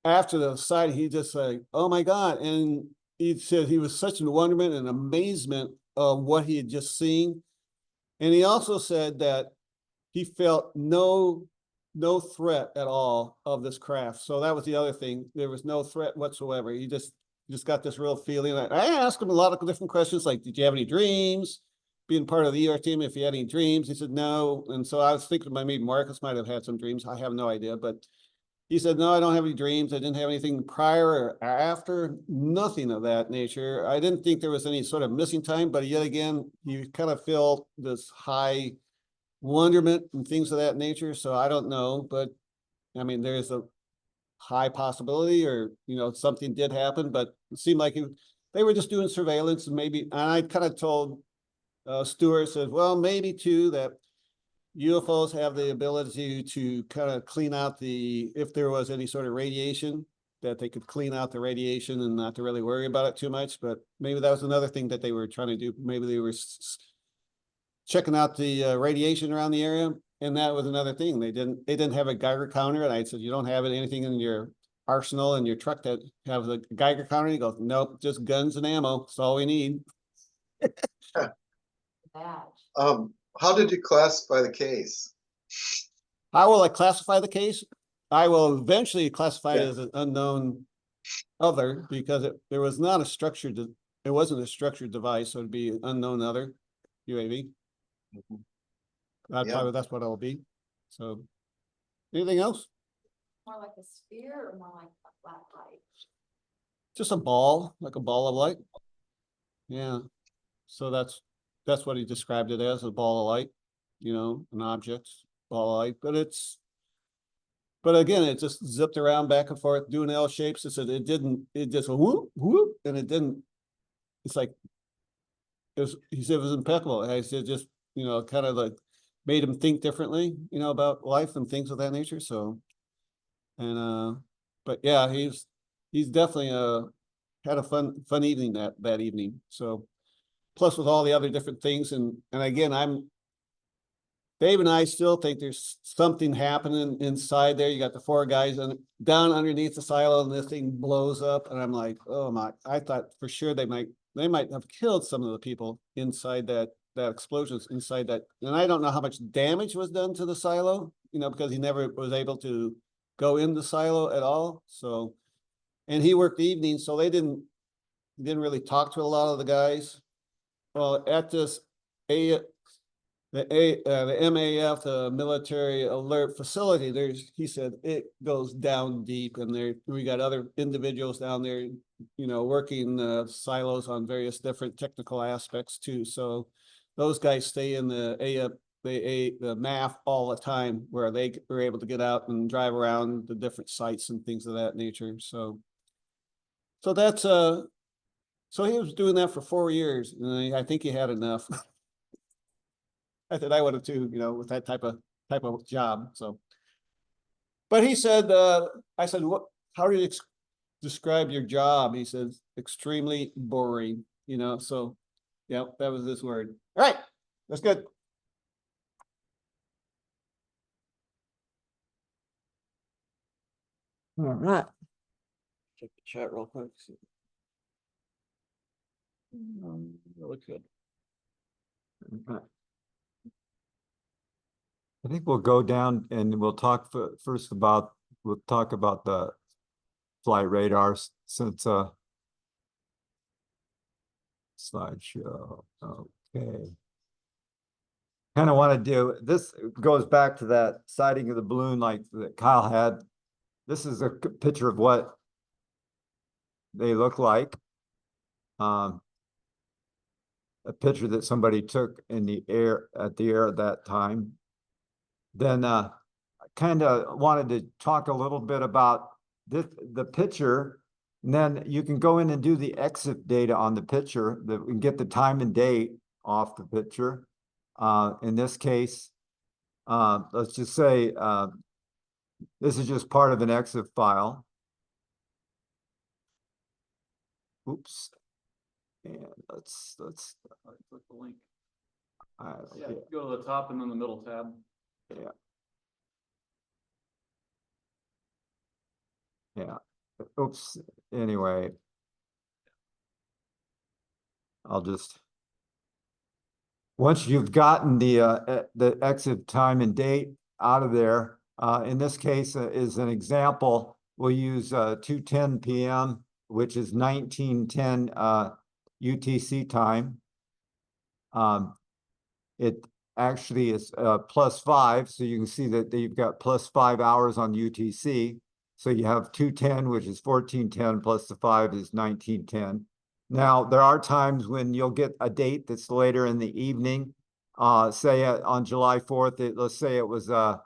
after the sighting, he just like, oh my God. And he said he was such in wonderment and amazement of what he had just seen. And he also said that he felt no threat at all of this craft. So that was the other thing. There was no threat whatsoever. He just got this real feeling. I asked him a lot of different questions, like, did you have any dreams? Being part of the ER team, if you had any dreams, he said no. And so I was thinking maybe Marcus might have had some dreams. I have no idea, but he said, no, I don't have any dreams. I didn't have anything prior or after, nothing of that nature. I didn't think there was any sort of missing time, but yet again, you kind of feel this high wonderment and things of that nature. So I don't know, but I mean, there's a high possibility or, something did happen, but it seemed like they were just doing surveillance and maybe, and I kind of told Stewart, said, well, maybe too, that UFOs have the ability to kind of clean out if there was any sort of radiation, that they could clean out the radiation and not to really worry about it too much. But maybe that was another thing that they were trying to do. Maybe they were checking out the radiation around the area. And that was another thing. They didn't have a Geiger counter. And I said, you don't have anything in your arsenal in your truck that have the Geiger counter? He goes, nope, just guns and ammo. That's all we need. How did you classify the case? How will I classify the case? I will eventually classify it Yeah. as an unknown other because it wasn't a structured device, so it'd be an unknown other UAV. Mhm. Probably that's what it'll be. So, anything else? More like a sphere or more like a flat light? Just a ball, like a ball of light. Yeah. So that's what he described it as, a ball of light, an object, ball of light. But again, it just zipped around back and forth doing L shapes. It said it just whoop, whoop, and it didn't, it's like, he said it was impeccable. I said just, kind of like made him think differently, about life and things of that nature. So, but yeah, he's definitely had a fun evening that evening. So, plus with all the other different things, and again, Dave and I still think there's something happening inside there. You got the four guys down underneath the silo, and this thing blows up, and I'm like, oh my! I thought for sure they might have killed some of the people inside that explosions inside that, and I don't know how much damage was done to the silo, because he never was able to go in the silo at all. So, and he worked evenings, so they didn't really talk to a lot of the guys. Well, at this the MAF, the military alert facility, he said it goes down deep, and we got other individuals down there, working silos on various different technical aspects too. So those guys stay in the MAF all the time, where they were able to get out and drive around the different sites and things of that nature. So that's so he was doing that for 4 years, and I think he had enough. I thought I would have too, with that type of job. So, but he said, I said, how do you describe your job? He says, extremely boring, so yeah, that was his word. All right, that's good. All right. Check the chat real quick. Looks good. All right. I think we'll go down and we'll talk first about, the flight radar since slideshow. Okay. Kind of want to do this, goes back to that sighting of the balloon like that Kyle had. This is a picture of what they look like. A picture that somebody took in the air at that time. Then I kind of wanted to talk a little bit about the picture, and then you can go in and do the exit data on the picture that we can get the time and date off the picture. In this case, let's just say this is just part of an exit file. Oops. And let's Click the link. yeah. Go to the top and then the middle tab. Yeah. Yeah. Oops. Anyway, I'll just, once you've gotten the exit time and date out of there, in this case is an example. We'll use 2:10 p.m., which is 1910 UTC time. It actually is +5, so you can see that you've got +5 hours on UTC. So you have 2:10, which is 14:10 plus the 5 is 19:10. Now, there are times when you'll get a date that's later in the evening. Say on July 4th, let's say it was at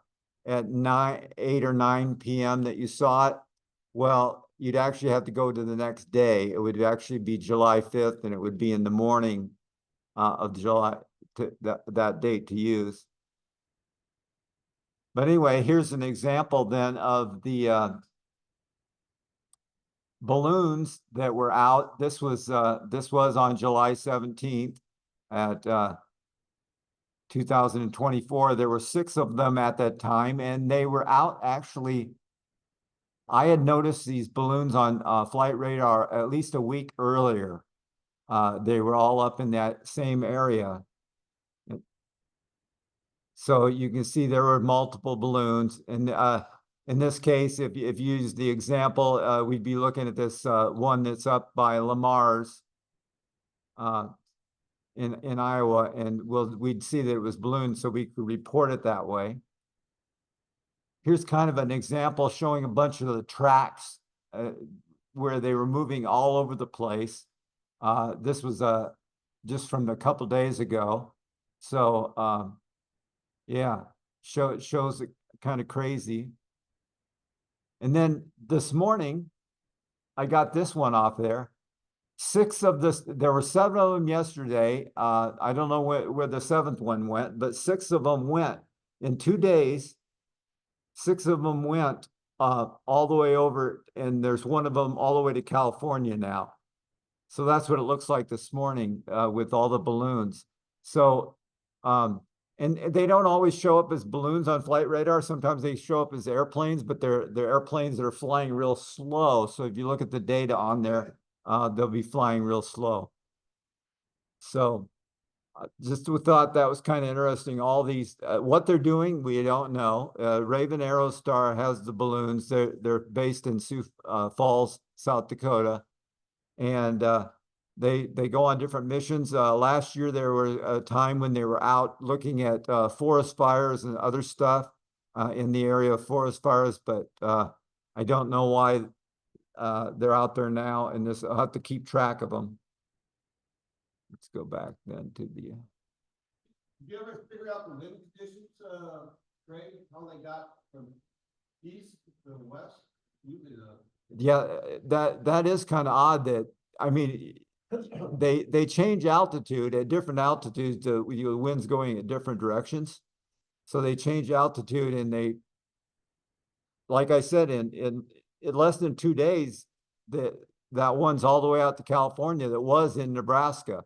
8 or 9 p.m. that you saw it. Well, you'd actually have to go to the next day. It would actually be July 5th, and it would be in the morning of July, that date to use. But anyway, here's an example then of the balloons that were out. This was on July 17th at 2024. There were 6 of them at that time, and they were out actually. I had noticed these balloons on flight radar at least a week earlier. They were all up in that same area. So you can see there were multiple balloons. And in this case, if you use the example, we'd be looking at this one that's up by Lamar's in Iowa, and we'd see that it was ballooned, so we could report it that way. Here's kind of an example showing a bunch of the tracks where they were moving all over the place. This was just from a couple days ago. So yeah, shows it kind of crazy. And then this morning, I got this one off there. 6 of this, there were 7 of them yesterday. I don't know where the 7th one went, but 6 of them went in 2 days. 6 of them went all the way over, and there's one of them all the way to California now. So that's what it looks like this morning with all the balloons. So, and they don't always show up as balloons on flight radar. Sometimes they show up as airplanes, but they're airplanes that are flying real slow. So if you look at the data on there, they'll be flying real slow. So just thought that was kind of interesting. All these, what they're doing, we don't know. Raven Aerostar has the balloons. They're based in Sioux Falls, South Dakota, and they go on different missions. Last year, there was a time when they were out looking at forest fires and other stuff in the area of forest fires, but I don't know why they're out there now, and I'll have to keep track of them. Let's go back then to the. Did you ever figure out the wind conditions, Craig, how they got from east to west? Yeah, that is kind of odd that, I mean, they change altitude at different altitudes. The wind's going in different directions, so they change altitude, and they, like I said, in less than 2 days, that one's all the way out to California. That was in Nebraska.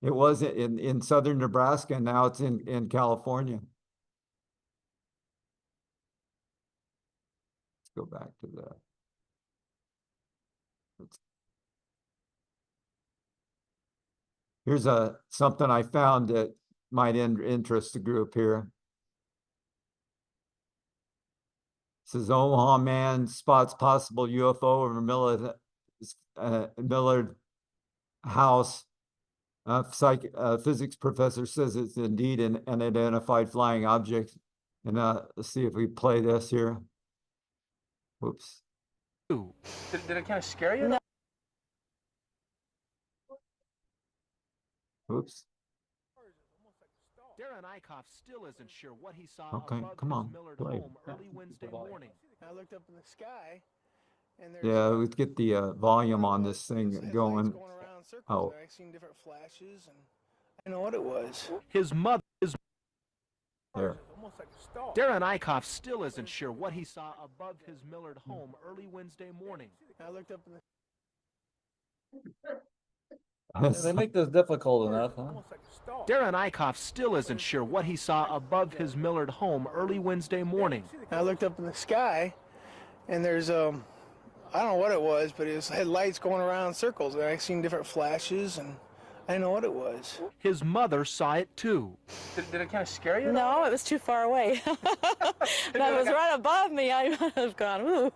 It was in southern Nebraska, and now it's in California. Let's go back to that. Here's something I found that might interest the group here. Says Omaha man spots possible UFO over Millard house. Physics professor says it's indeed an unidentified flying object. And let's see if we play this here. Whoops. Did it kind of scare you? No. Oops. Darren Eichhoff still isn't sure what he saw Okay, above come his on, Millard play. home early Wednesday morning. I looked up in the sky, and there's Yeah, let's get the volume on this thing going. around circles. Oh. And I seen different flashes, and I know what it was. His mother is There. Almost like a star. Darren Eichhoff still isn't sure what he saw above his Millard home early Wednesday morning. I looked up in the They make this difficult enough, huh? almost like a star. Darren Eichhoff still isn't sure what he saw above his Millard home early Wednesday morning. I looked up in the sky, and there's I don't know what it was, but it had lights going around in circles, and I seen different flashes, and I know what it was. His mother saw it too. Did it kind of scare you? No, it was too far away. If it was right above me, I would have gone, ooh,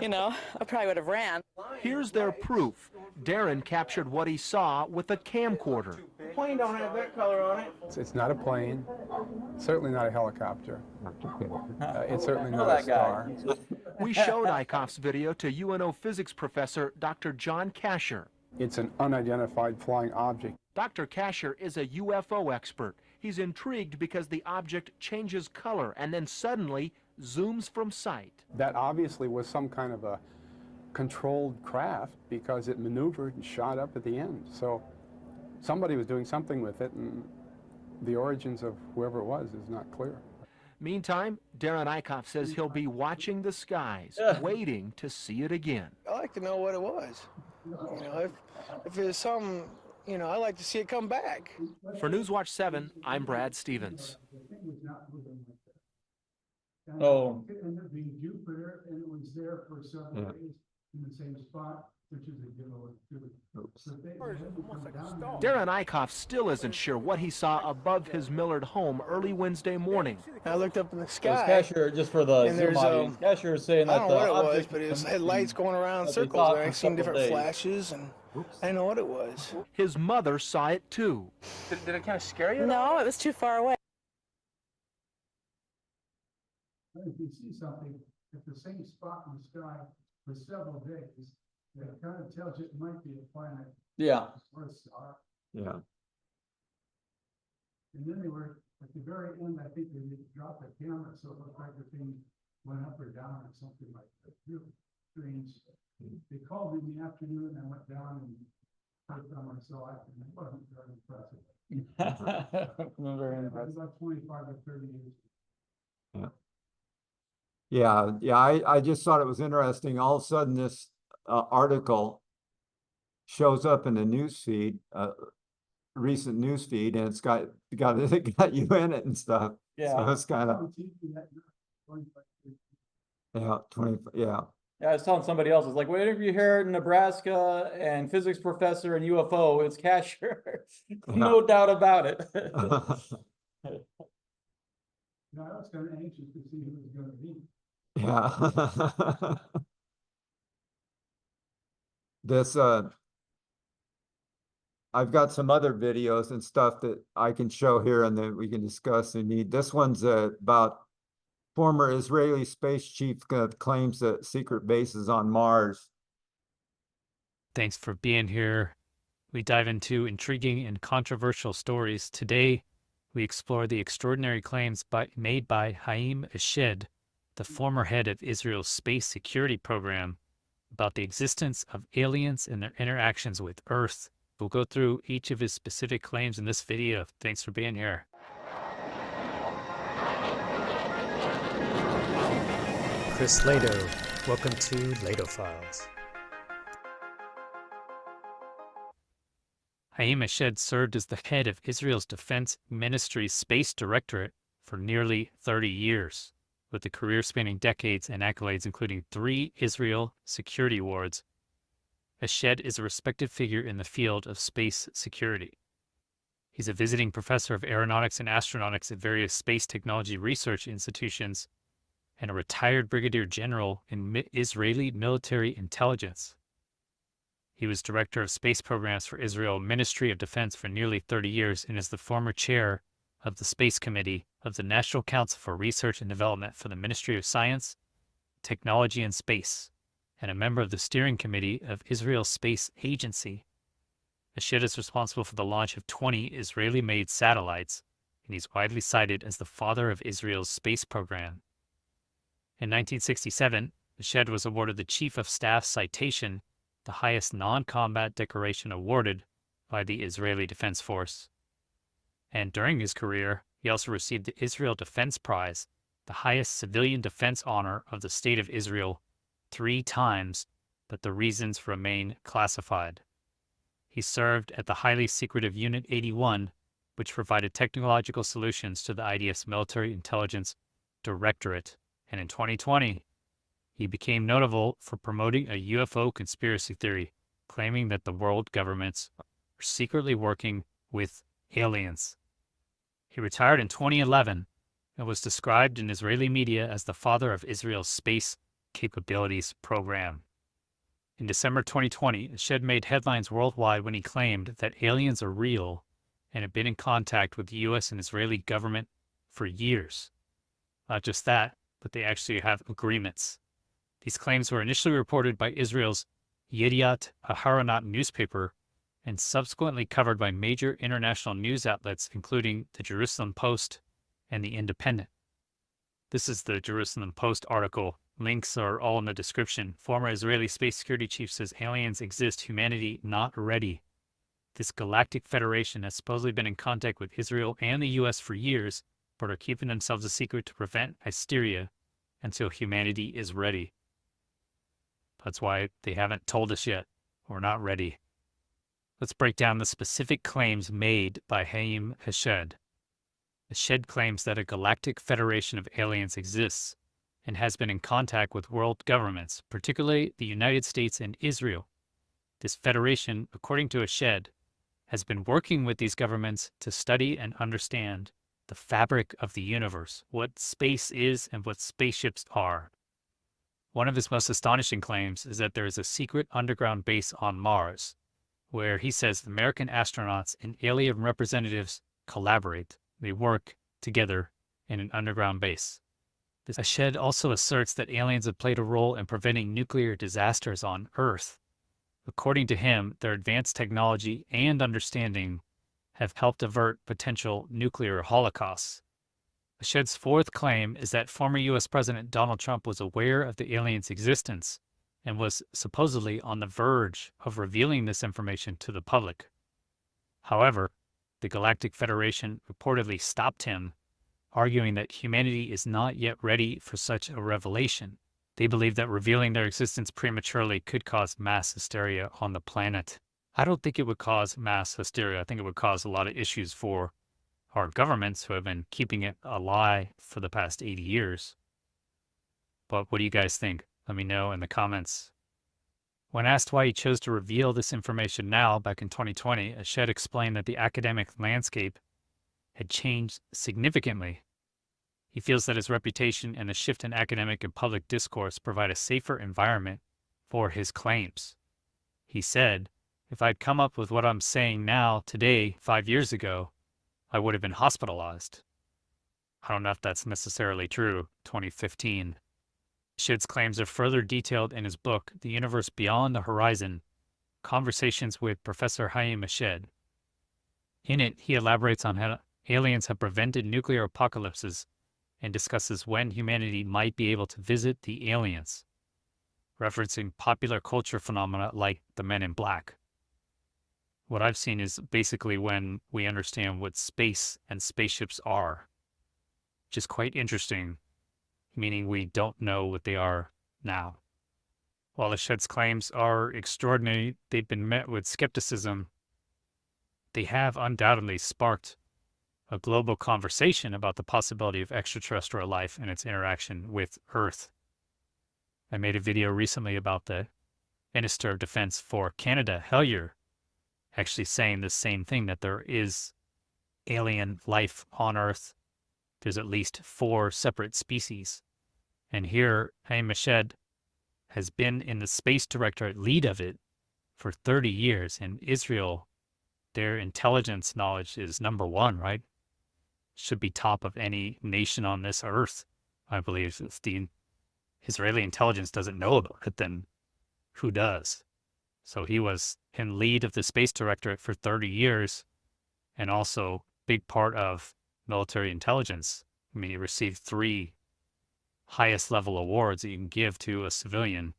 you know, I probably would have ran. Here's their proof. Darren captured what he saw with a camcorder. The plane don't have that color on it. It's not a plane, certainly not a helicopter. It's certainly not that a star. We showed Eichhoff's video to UNO physics professor Dr. John Kasher. It's an unidentified flying object. Dr. Kasher is a UFO expert. He's intrigued because the object changes color and then suddenly zooms from sight. That obviously was some kind of a controlled craft because it maneuvered and shot up at the end. So somebody was doing something with it, and the origins of whoever it was is not clear. Meantime, Darren Eichhoff says he'll be watching the skies, waiting to see it again. I like to know what it was. You know, if there's some, you know, I like to see it come back. For Newswatch 7, I'm Brad Stevens. Oh. It ended up being Jupiter, and it was there for several days in the same spot, which is a giveaway too. Darren Eichhoff still isn't sure what he saw above his Millard home early Wednesday morning. I looked up in the It was sky. Cashier, just for the And Zoom there's, audience. Cashier is saying I that don't the know what it was, object but it had lights going around in that they circles, thought and I for seen several different days. flashes, and I know what it was. His mother saw it too. Did it kind of scare you? No, it was too far away. If you see something at the same spot in the sky for several days, it kind of tells you it might be a planet Yeah. or a star. Yeah. And then they were, at the very end, I think they dropped the camera, so it looked like the thing went up or down or something like that. Really strange. They called me in the afternoon, and I went down and heard from them, so it wasn't very impressive. Very It was impressive. about 25 or 30 years. Yeah, I just thought it was interesting. All of a sudden, this article shows up in the news feed, recent news feed, and it's got it got you in it and stuff. Yeah. So it's kind of, On TV, that 25 years. yeah, 20, yeah. Yeah, I was telling somebody else, it's like, whenever you hear Nebraska and physics professor and UFO, it's Cashier. No doubt about it. No, I was kind of anxious to see who it was gonna be. Yeah. This, I've got some other videos and stuff that I can show here and then we can discuss in need. This one's about former Israeli space chief claims that secret bases on Mars. Thanks for being here. We dive into intriguing and controversial stories. Today, we explore the extraordinary claims made by Haim Eshed, the former head of Israel's space security program, about the existence of aliens and their interactions with Earth. We'll go through each of his specific claims in this video. Thanks for being here. Chris Lado, welcome to Lado Files. Haim Eshed served as the head of Israel's Defense Ministry's Space Directorate for nearly 30 years, with a career spanning decades and accolades including 3 Israel Security Awards. Eshed is a respected figure in the field of space security. He's a visiting professor of aeronautics and astronautics at various space technology research institutions and a retired brigadier general in Israeli military intelligence. He was director of space programs for Israel Ministry of Defense for nearly 30 years and is the former chair of the Space Committee of the National Council for Research and Development for the Ministry of Science, Technology and Space, and a member of the steering committee of Israel's Space Agency. Eshed is responsible for the launch of 20 Israeli-made satellites, and he's widely cited as the father of Israel's space program. In 1967, Eshed was awarded the Chief of Staff Citation, the highest non-combat decoration awarded by the Israeli Defense Force. And during his career, he also received the Israel Defense Prize, the highest civilian defense honor of the State of Israel, 3 times, but the reasons remain classified. He served at the highly secretive Unit 81, which provided technological solutions to the IDF's Military Intelligence Directorate, and in 2020, he became notable for promoting a UFO conspiracy theory, claiming that the world governments are secretly working with aliens. He retired in 2011 and was described in Israeli media as the father of Israel's space capabilities program. In December 2020, Eshed made headlines worldwide when he claimed that aliens are real and had been in contact with the U.S. and Israeli government for years. Not just that, but they actually have agreements. These claims were initially reported by Israel's Yediat Aharonot newspaper and subsequently covered by major international news outlets, including the Jerusalem Post and the Independent. This is the Jerusalem Post article. Links are all in the description. Former Israeli space security chief says aliens exist, humanity not ready. This galactic federation has supposedly been in contact with Israel and the U.S. for years, but are keeping themselves a secret to prevent hysteria until humanity is ready. That's why they haven't told us yet. We're not ready. Let's break down the specific claims made by Haim Eshed. Eshed claims that a galactic federation of aliens exists and has been in contact with world governments, particularly the United States and Israel. This federation, according to Eshed, has been working with these governments to study and understand the fabric of the universe, what space is and what spaceships are. One of his most astonishing claims is that there is a secret underground base on Mars, where he says American astronauts and alien representatives collaborate. They work together in an underground base. Eshed also asserts that aliens have played a role in preventing nuclear disasters on Earth. According to him, their advanced technology and understanding have helped avert potential nuclear holocausts. Eshed's fourth claim is that former U.S. President Donald Trump was aware of the aliens' existence and was supposedly on the verge of revealing this information to the public. However, the Galactic Federation reportedly stopped him, arguing that humanity is not yet ready for such a revelation. They believe that revealing their existence prematurely could cause mass hysteria on the planet. I don't think it would cause mass hysteria. I think it would cause a lot of issues for our governments who have been keeping it a lie for the past 80 years. But what do you guys think? Let me know in the comments. When asked why he chose to reveal this information now, back in 2020, Eshed explained that the academic landscape had changed significantly. He feels that his reputation and a shift in academic and public discourse provide a safer environment for his claims. He said, "If I'd come up with what I'm saying now, today, 5 years ago, I would have been hospitalized." I don't know if that's necessarily true. 2015. Eshed's claims are further detailed in his book, The Universe Beyond the Horizon, Conversations with Professor Haim Eshed. In it, he elaborates on how aliens have prevented nuclear apocalypses and discusses when humanity might be able to visit the aliens, referencing popular culture phenomena like the Men in Black. What I've seen is basically when we understand what space and spaceships are, which is quite interesting, meaning we don't know what they are now. While Eshed's claims are extraordinary, they've been met with skepticism. They have undoubtedly sparked a global conversation about the possibility of extraterrestrial life and its interaction with Earth. I made a video recently about the Minister of Defense for Canada, Hellier, actually saying the same thing, that there is alien life on Earth. There's at least 4 separate species, And here, Haim Eshed has been in the space directorate lead of it for 30 years. In Israel, their intelligence knowledge is #1, right? Should be top of any nation on this earth, I believe. If the Israeli intelligence doesn't know about it, then who does? So he was in lead of the space directorate for 30 years and also big part of military intelligence. I mean, he received 3 highest level awards that you can give to a civilian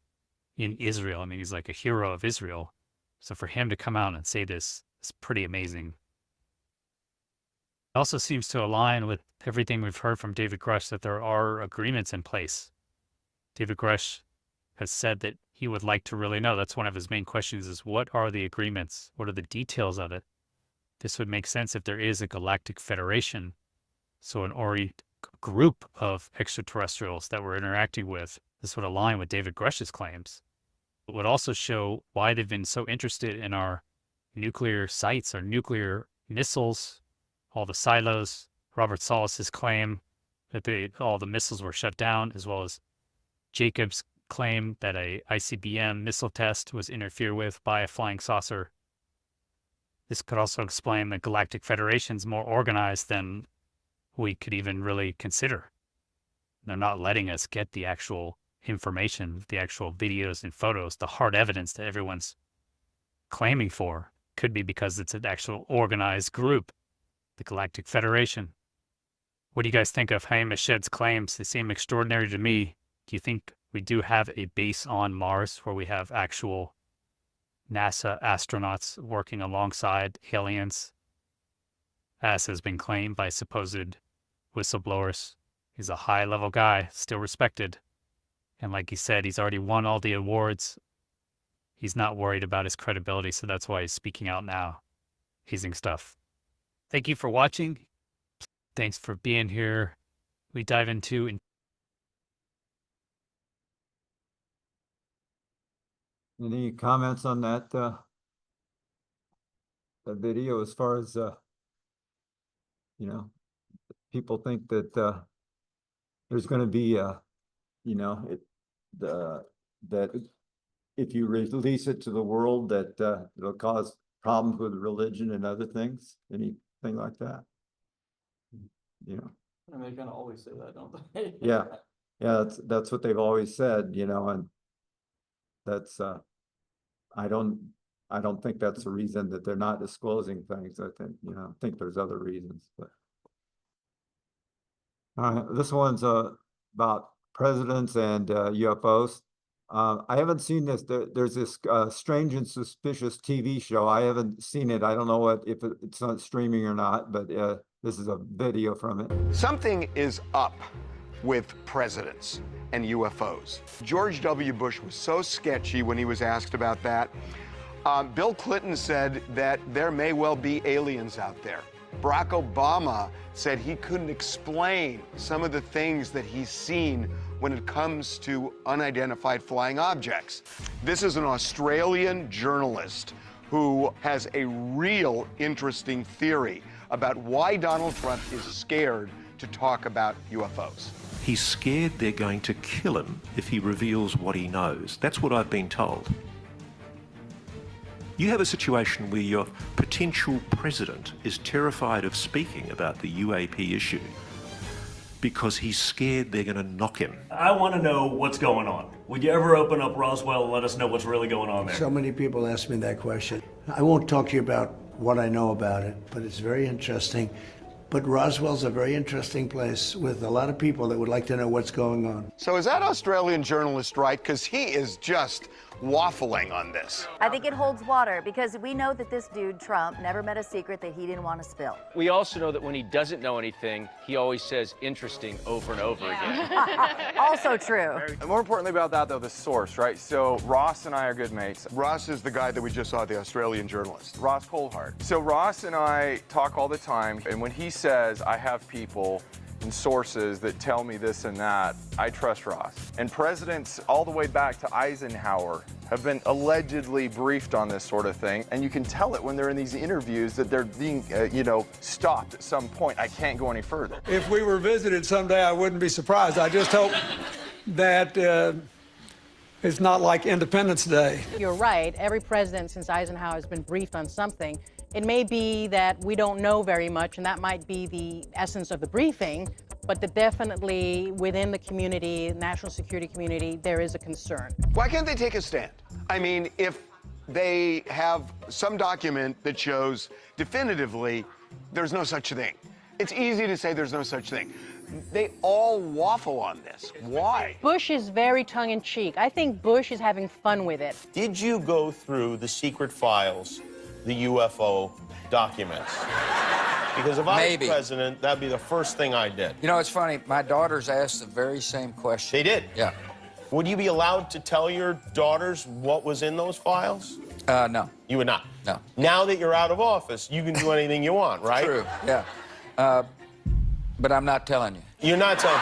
in Israel. I mean, he's like a hero of Israel. So for him to come out and say this is pretty amazing. It also seems to align with everything we've heard from David Grush that there are agreements in place. David Grush has said that he would like to really know. That's one of his main questions is what are the agreements? What are the details of it? This would make sense if there is a galactic federation. So an group of extraterrestrials that we're interacting with. This would align with David Grush's claims. It would also show why they've been so interested in our nuclear sites, our nuclear missiles, all the silos. Robert Salas's claim that all the missiles were shut down, as well as Jacob's claim that a ICBM missile test was interfered with by a flying saucer. This could also explain the Galactic Federation's more organized than we could even really consider. They're not letting us get the actual information, the actual videos and photos, the hard evidence that everyone's claiming for. Could be because it's an actual organized group, the Galactic Federation. What do you guys think of Haim Eshed's claims? They seem extraordinary to me. Do you think we do have a base on Mars where we have actual NASA astronauts working alongside aliens, as has been claimed by supposed whistleblowers? He's a high-level guy, still respected. And like he said, he's already won all the awards. He's not worried about his credibility, so that's why he's speaking out now. Amazing stuff. Thank you for watching. Thanks for being here. We dive into... Any comments on that video as far as, you know, people think that there's going to be, you know, that if you release it to the world that it'll cause problems with religion and other things, anything like that? You know. And they kind of always say that, don't they? Yeah, that's what they've always said, you know, and that's I don't think that's the reason that they're not disclosing things. I think there's other reasons, but this one's about presidents and UFOs. I haven't seen this. There's this Strange and Suspicious TV show. I haven't seen it. I don't know if it's not streaming or not, but this is a video from it. Something is up with presidents and UFOs. George W. Bush was so sketchy when he was asked about that. Bill Clinton said that there may well be aliens out there. Barack Obama said he couldn't explain some of the things that he's seen when it comes to unidentified flying objects. This is an Australian journalist who has a real interesting theory about why Donald Trump is scared to talk about UFOs. He's scared they're going to kill him if he reveals what he knows. That's what I've been told. You have a situation where your potential president is terrified of speaking about the UAP issue because he's scared they're going to knock him. I want to know what's going on. Would you ever open up Roswell and let us know what's really going on there? So many people ask me that question. I won't talk to you about what I know about it, but it's very interesting. But Roswell's a very interesting place with a lot of people that would like to know what's going on. So is that Australian journalist right? Because he is just waffling on this. I think it holds water because we know that this dude, Trump, never met a secret that he didn't want to spill. We also know that when he doesn't know anything, he always says interesting over and over again. Also true. More importantly about that, though, the source, right? So Ross and I are good mates. Ross is the guy that we just saw, the Australian journalist. Ross Coulthart. So Ross and I talk all the time, and when he says, I have people and sources that tell me this and that, I trust Ross. And presidents all the way back to Eisenhower have been allegedly briefed on this sort of thing, and you can tell it when they're in these interviews that they're being, stopped at some point. I can't go any further. If we were visited someday, I wouldn't be surprised. I just hope that it's not like Independence Day. You're right. Every president since Eisenhower has been briefed on something. It may be that we don't know very much, and that might be the essence of the briefing, but that definitely within the community, national security community, there is a concern. Why can't they take a stand? I mean, if they have some document that shows definitively there's no such thing. It's easy to say there's no such thing. They all waffle on this. Why? Bush is very tongue-in-cheek. I think Bush is having fun with it. Did you go through the secret files, the UFO documents? Because if I was president, that'd be the first thing I did. You know, it's funny. My daughters asked the very same question. They did? Yeah. Would you be allowed to tell your daughters what was in those files? No. You would not? No. Now that you're out of office, you can do anything you want, right? True, yeah. But I'm not telling you. You're not telling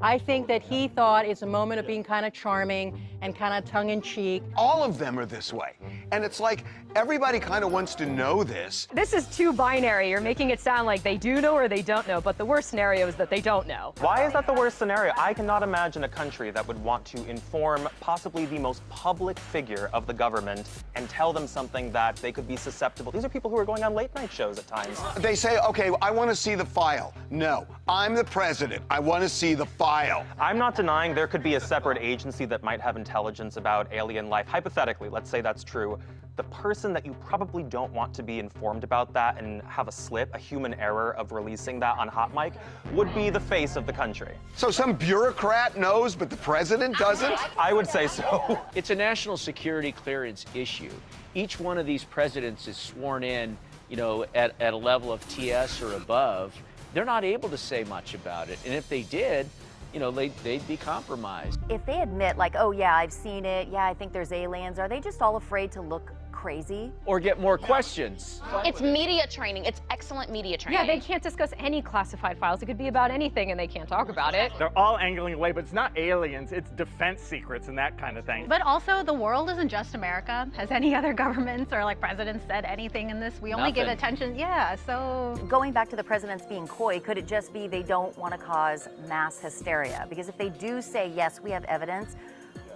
I think that he thought it's a moment of being kind of charming and kind of tongue-in-cheek. All of them are this way. And it's like everybody kind of wants to know this. This is too binary. You're making it sound like they do know or they don't know, but the worst scenario is that they don't know. Why is that the worst scenario? I cannot imagine a country that would want to inform possibly the most public figure of the government and tell them something that they could be susceptible. These are people who are going on late night shows at times. They say, okay, I want to see the file. No, I'm the president. I want to see the file. I'm not denying there could be a separate agency that might have intelligence about alien life. Hypothetically, let's say that's true. The person that you probably don't want to be informed about that and have a slip, a human error of releasing that on hot mic, would be the face of the country. So some bureaucrat knows, but the president doesn't? I would say so. It's a national security clearance issue. Each one of these presidents is sworn in, you know, at a level of TS or above. They're not able to say much about it. And if they did, you know, they'd be compromised. If they admit, like, oh yeah, I've seen it, yeah, I think there's aliens, are they just all afraid to look crazy? Or get more questions. It's media training. It's excellent media training. Yeah, they can't discuss any classified files. It could be about anything and they can't talk about it. They're all angling away, but it's not aliens, it's defense secrets and that kind of thing. But also, the world isn't just America. Has any other governments or like presidents said anything in this? We only give attention, yeah, so. Going back to the presidents being coy, could it just be they don't want to cause mass hysteria? Because if they do say, yes, we have evidence,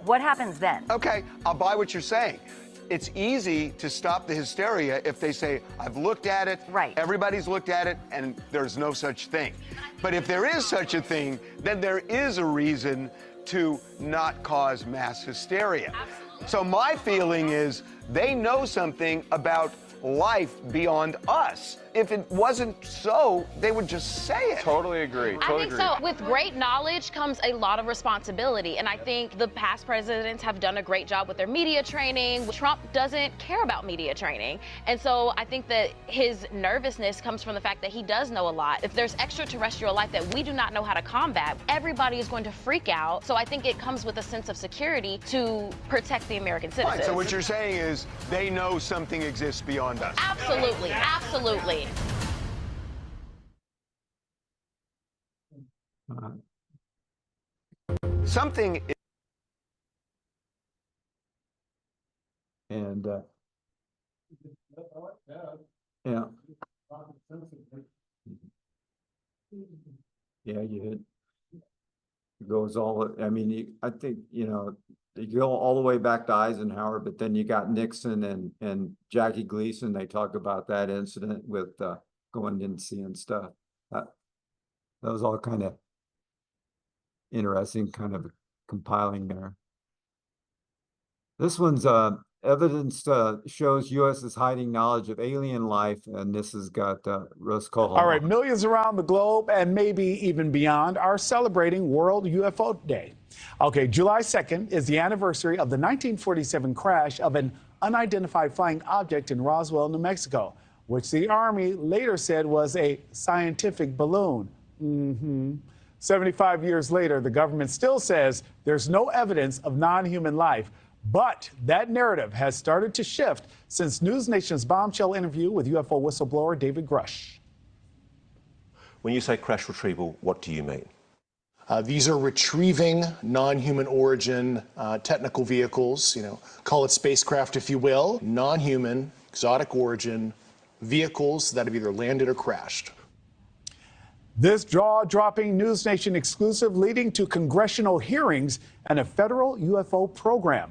what happens then? Okay, I'll buy what you're saying. It's easy to stop the hysteria if they say, I've looked at it, everybody's looked at it, and there's no such thing. But if there is such a thing, then there is a reason to not cause mass hysteria. So my feeling is they know something about life beyond us. If it wasn't so, they would just say it. Totally agree. I think so. With great knowledge comes a lot of responsibility, and I think the past presidents have done a great job with their media training. Trump doesn't care about media training, and so I think that his nervousness comes from the fact that he does know a lot. If there's extraterrestrial life that we do not know how to combat, everybody is going to freak out. So I think it comes with a sense of security to protect the American citizens. Right, so what you're saying is they know something exists beyond us. Absolutely, absolutely. Something. And yeah. Yeah, you hit. It goes all, I mean, I think, you know, you go all the way back to Eisenhower, but then you got Nixon and Jackie Gleason. They talk about that incident with going in and seeing stuff. That was all kind of interesting, kind of compiling there. This one's evidence shows U.S. is hiding knowledge of alien life, and this has got Roscoe. All right, millions around the globe and maybe even beyond are celebrating World UFO Day. Okay, July 2nd is the anniversary of the 1947 crash of an unidentified flying object in Roswell, New Mexico, which the Army later said was a scientific balloon. 75 years later, the government still says there's no evidence of non-human life. But that narrative has started to shift since News Nation's bombshell interview with UFO whistleblower David Grush. When you say crash retrieval, what do you mean? These are retrieving non-human origin technical vehicles, you know, call it spacecraft if you will, non-human, exotic origin vehicles that have either landed or crashed. This jaw-dropping News Nation exclusive leading to congressional hearings and a federal UFO program.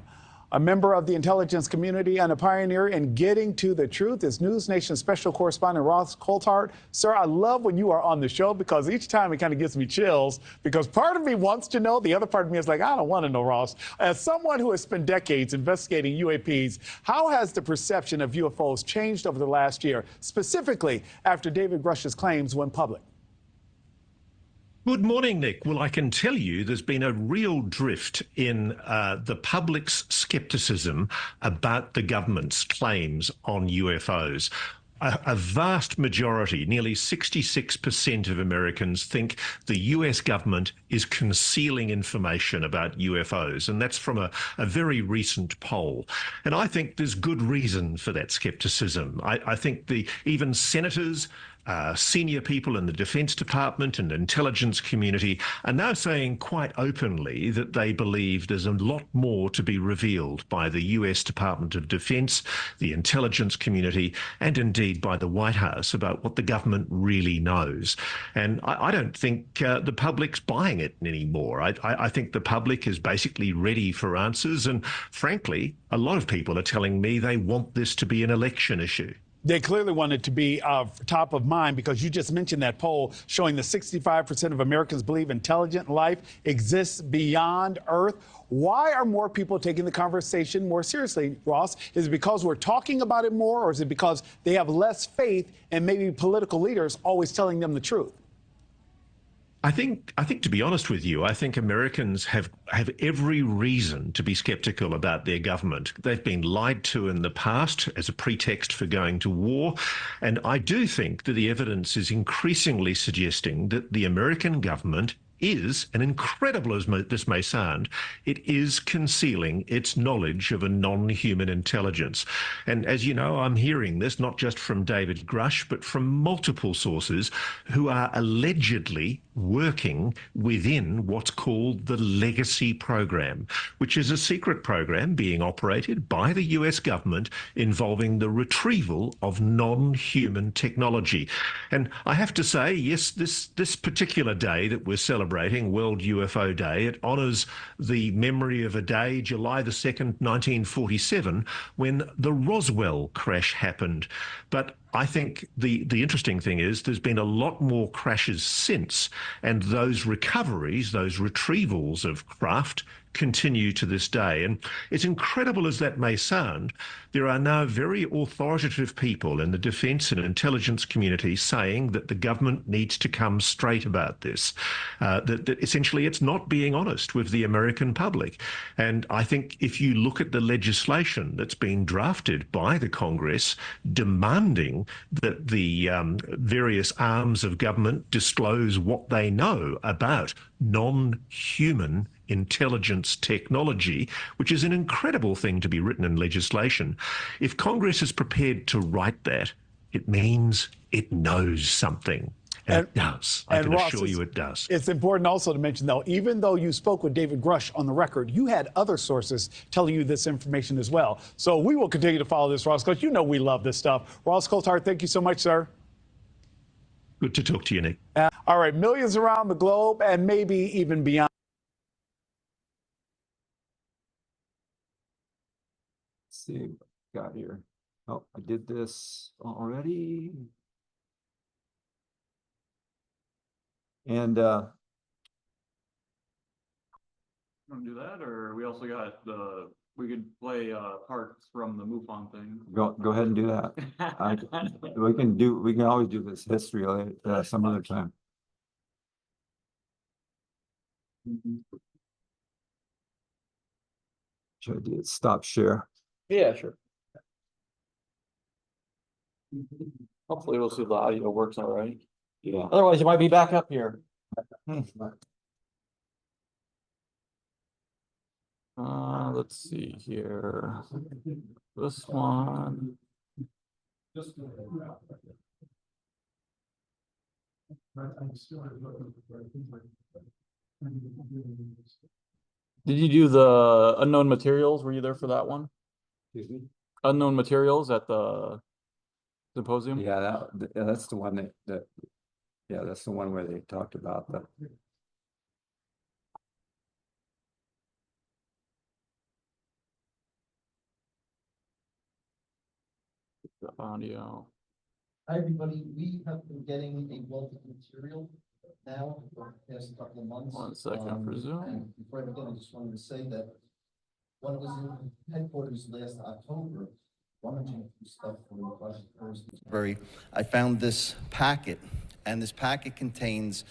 A member of the intelligence community and a pioneer in getting to the truth is News Nation special correspondent Ross Coulthart. Sir, I love when you are on the show because each time it kind of gives me chills because part of me wants to know, the other part of me is like, I don't want to know, Ross. As someone who has spent decades investigating UAPs, how has the perception of UFOs changed over the last year, specifically after David Grush's claims went public? Good morning, Nick. Well, I can tell you there's been a real drift in the public's skepticism about the government's claims on UFOs. A vast majority, nearly 66% of Americans think the US government is concealing information about UFOs, and that's from a very recent poll. And I think there's good reason for that skepticism. I think even senators, senior people in the Defense Department and intelligence community are now saying quite openly that they believe there's a lot more to be revealed by the US Department of Defense, the intelligence community, and indeed by the White House about what the government really knows. And I don't think the public's buying it anymore. I think the public is basically ready for answers. And frankly, a lot of people are telling me they want this to be an election issue. They clearly want it to be top of mind because you just mentioned that poll showing that 65% of Americans believe intelligent life exists beyond Earth. Why are more people taking the conversation more seriously, Ross? Is it because we're talking about it more, or is it because they have less faith and maybe political leaders always telling them the truth? I think to be honest with you, I think Americans have every reason to be skeptical about their government. They've been lied to in the past as a pretext for going to war. And I do think that the evidence is increasingly suggesting that the American government is, and incredible as this may sound, it is concealing its knowledge of a non-human intelligence. And as you know, I'm hearing this not just from David Grush, but from multiple sources who are allegedly working within what's called the Legacy Program, which is a secret program being operated by the US government involving the retrieval of non-human technology. And I have to say, yes, this particular day that we're celebrating, World UFO Day, it honours the memory of a day, July the 2nd, 1947, when the Roswell crash happened. But I think the interesting thing is there's been a lot more crashes since, and those recoveries, those retrievals of craft continue to this day. And as incredible as that may sound, there are now very authoritative people in the defence and intelligence community saying that the government needs to come straight about this, that essentially it's not being honest with the American public. And I think if you look at the legislation that's been drafted by the Congress demanding that the various arms of government disclose what they know about non-human intelligence technology, which is an incredible thing to be written in legislation. If Congress is prepared to write that, it means it knows something. And it does. I can assure you it does. It's important also to mention, though, even though you spoke with David Grush on the record, you had other sources telling you this information as well. So we will continue to follow this, Ross, because you know we love this stuff. Ross Coulthart, thank you so much, sir. Good to talk to you, Nick. All right, millions around the globe and maybe even beyond. Let's see what we got here. Oh, I did this already. And Want to do that, or we also got we could play parts from the MUFON thing. go ahead and do that. We can always do this history some other time. Should I do it? Stop share? Yeah, sure. Hopefully we'll see the audio works all right. Yeah. Otherwise you might be back up here. Let's see here. This one. Did you do the unknown materials? Were you there for that one? Excuse me? Unknown materials at the symposium? Yeah, that's the one that Yeah, that's the one where they talked about the. The audio. Hi, everybody. We have been getting a wealth of material now for the past couple of months. 1 second for Zoom. And before I begin, I just wanted to say that when I was in headquarters last October, rummaging through stuff for I found this packet, and this packet contains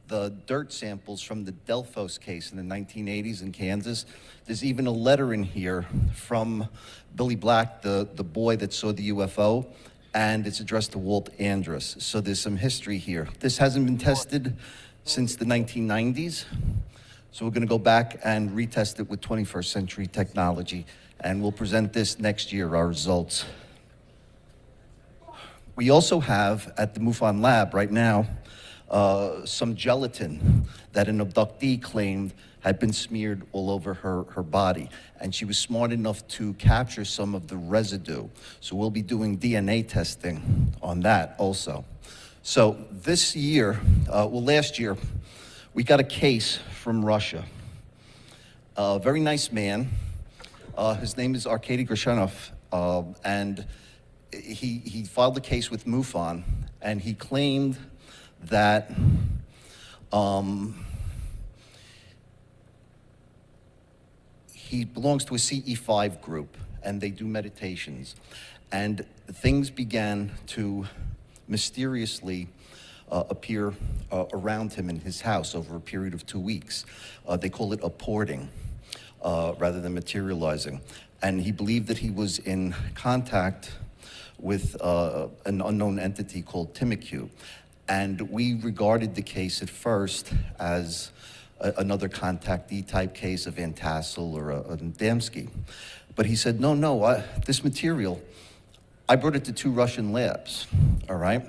the dirt samples from the Delphos case in the 1980s in Kansas. There's even a letter in here from Billy Black, the boy that saw the UFO, and it's addressed to Walt Andrus. So there's some history here. This hasn't been tested since the 1990s. So we're gonna go back and retest it with 21st century technology, and we'll present this next year, our results. We also have at the MUFON lab right now some gelatin that an abductee claimed had been smeared all over her body. And she was smart enough to capture some of the residue. So we'll be doing DNA testing on that also. So this year, last year, we got a case from Russia. A very nice man. His name is Arkady Grushanov, and he filed a case with MUFON, and he claimed that he belongs to a CE5 group, and they do meditations. And things began to mysteriously appear around him in his house over a period of 2 weeks. They call it apporting rather than materializing. And he believed that he was in contact with an unknown entity called Timothy. And we regarded the case at first as another contactee type case of Van Tassel or a Adamski. But he said, no, this material, I brought it to 2 Russian labs, all right?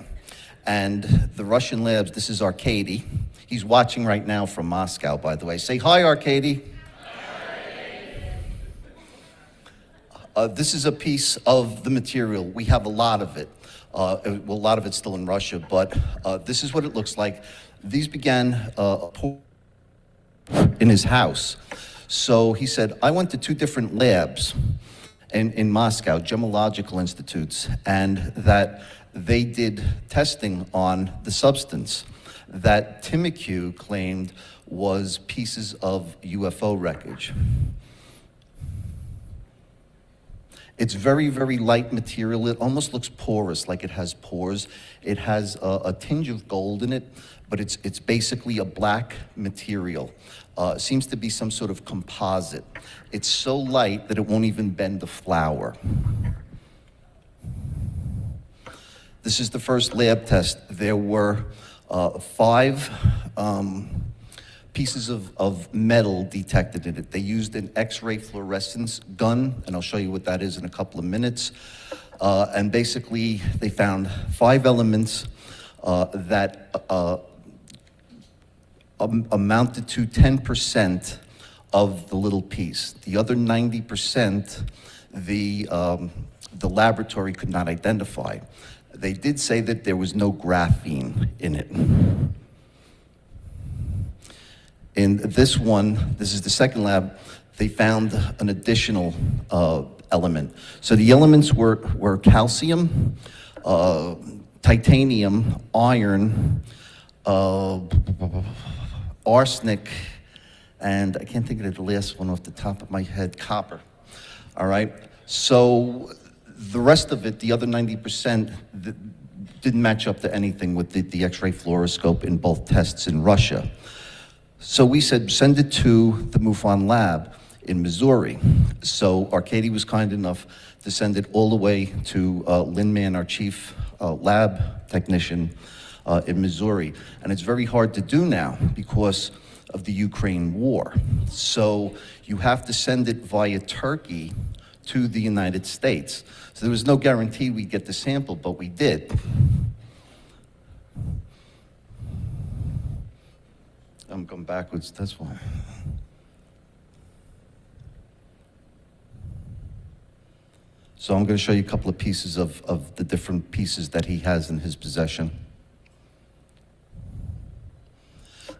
And the Russian labs, this is Arkady. He's watching right now from Moscow, by the way. Say hi, Arkady. This is a piece of the material. We have a lot of it. Well, a lot of it's still in Russia, but this is what it looks like. These began in his house. So he said, I went to 2 different labs in Moscow, gemological institutes, and that they did testing on the substance that Timothy claimed was pieces of UFO wreckage. It's very, very light material. It almost looks porous, like it has pores. It has a tinge of gold in it, but it's basically a black material. It seems to be some sort of composite. It's so light that it won't even bend the flour. This is the first lab test. There were 5 pieces of metal detected in it. They used an X-ray fluorescence gun, and I'll show you what that is in a couple of minutes. And basically, they found 5 elements that amounted to 10% of the little piece. The other 90%, the laboratory could not identify. They did say that there was no graphene in it. In this one, this is the second lab, they found an additional element. So the elements were calcium, titanium, iron, arsenic, and I can't think of the last one off the top of my head, copper. All right, so the rest of it, the other 90%, didn't match up to anything with the X-ray fluoroscope in both tests in Russia. So we said, send it to the MUFON lab in Missouri. So Arkady was kind enough to send it all the way to Lynn Mann, our chief lab technician in Missouri. And it's very hard to do now because of the Ukraine war. So you have to send it via Turkey to the United States. So there was no guarantee we'd get the sample, but we did. I'm going backwards, that's why. So I'm going to show you a couple of pieces of the different pieces that he has in his possession.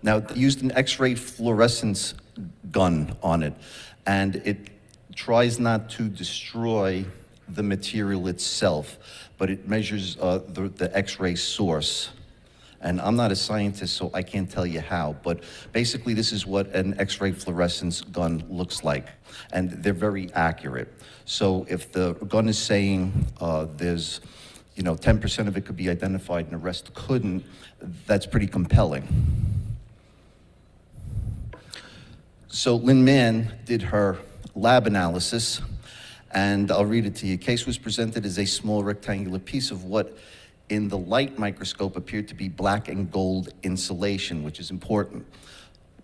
Now, they used an X-ray fluorescence gun on it, and it tries not to destroy the material itself, but it measures the X-ray source. And I'm not a scientist, so I can't tell you how, but basically this is what an X-ray fluorescence gun looks like, and they're very accurate. So if the gun is saying there's, 10% of it could be identified and the rest couldn't, that's pretty compelling. So Lynn Mann did her lab analysis, and I'll read it to you. Case was presented as a small rectangular piece of what in the light microscope appeared to be black and gold insulation, which is important.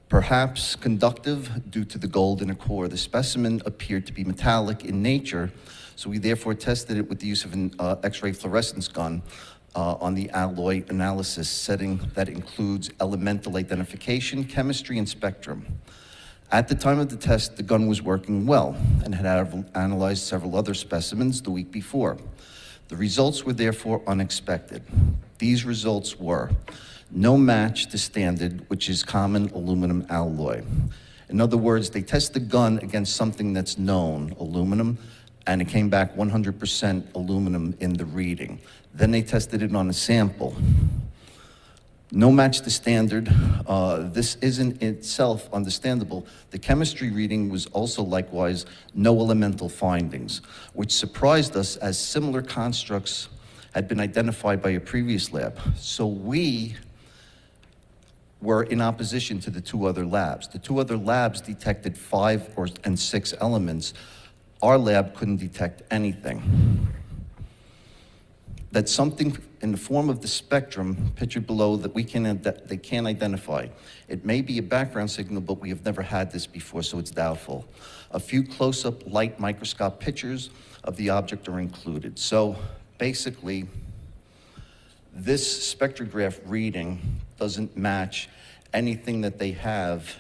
Perhaps conductive due to the gold in a core. The specimen appeared to be metallic in nature, so we therefore tested it with the use of an X-ray fluorescence gun on the alloy analysis setting that includes elemental identification, chemistry, and spectrum. At the time of the test, the gun was working well and had analyzed several other specimens the week before. The results were therefore unexpected. These results were no match to standard, which is common aluminum alloy. In other words, they test the gun against something that's known, aluminum, and it came back 100% aluminum in the reading. Then they tested it on a sample. No match to standard. This isn't itself understandable. The chemistry reading was also likewise no elemental findings, which surprised us as similar constructs had been identified by a previous lab. So we were in opposition to the two other labs. The two other labs detected 5 and 6 elements. Our lab couldn't detect anything. That's something in the form of the spectrum pictured below that they can't identify. It may be a background signal, but we have never had this before, so it's doubtful. A few close-up light microscope pictures of the object are included. So basically, this spectrograph reading doesn't match anything that they have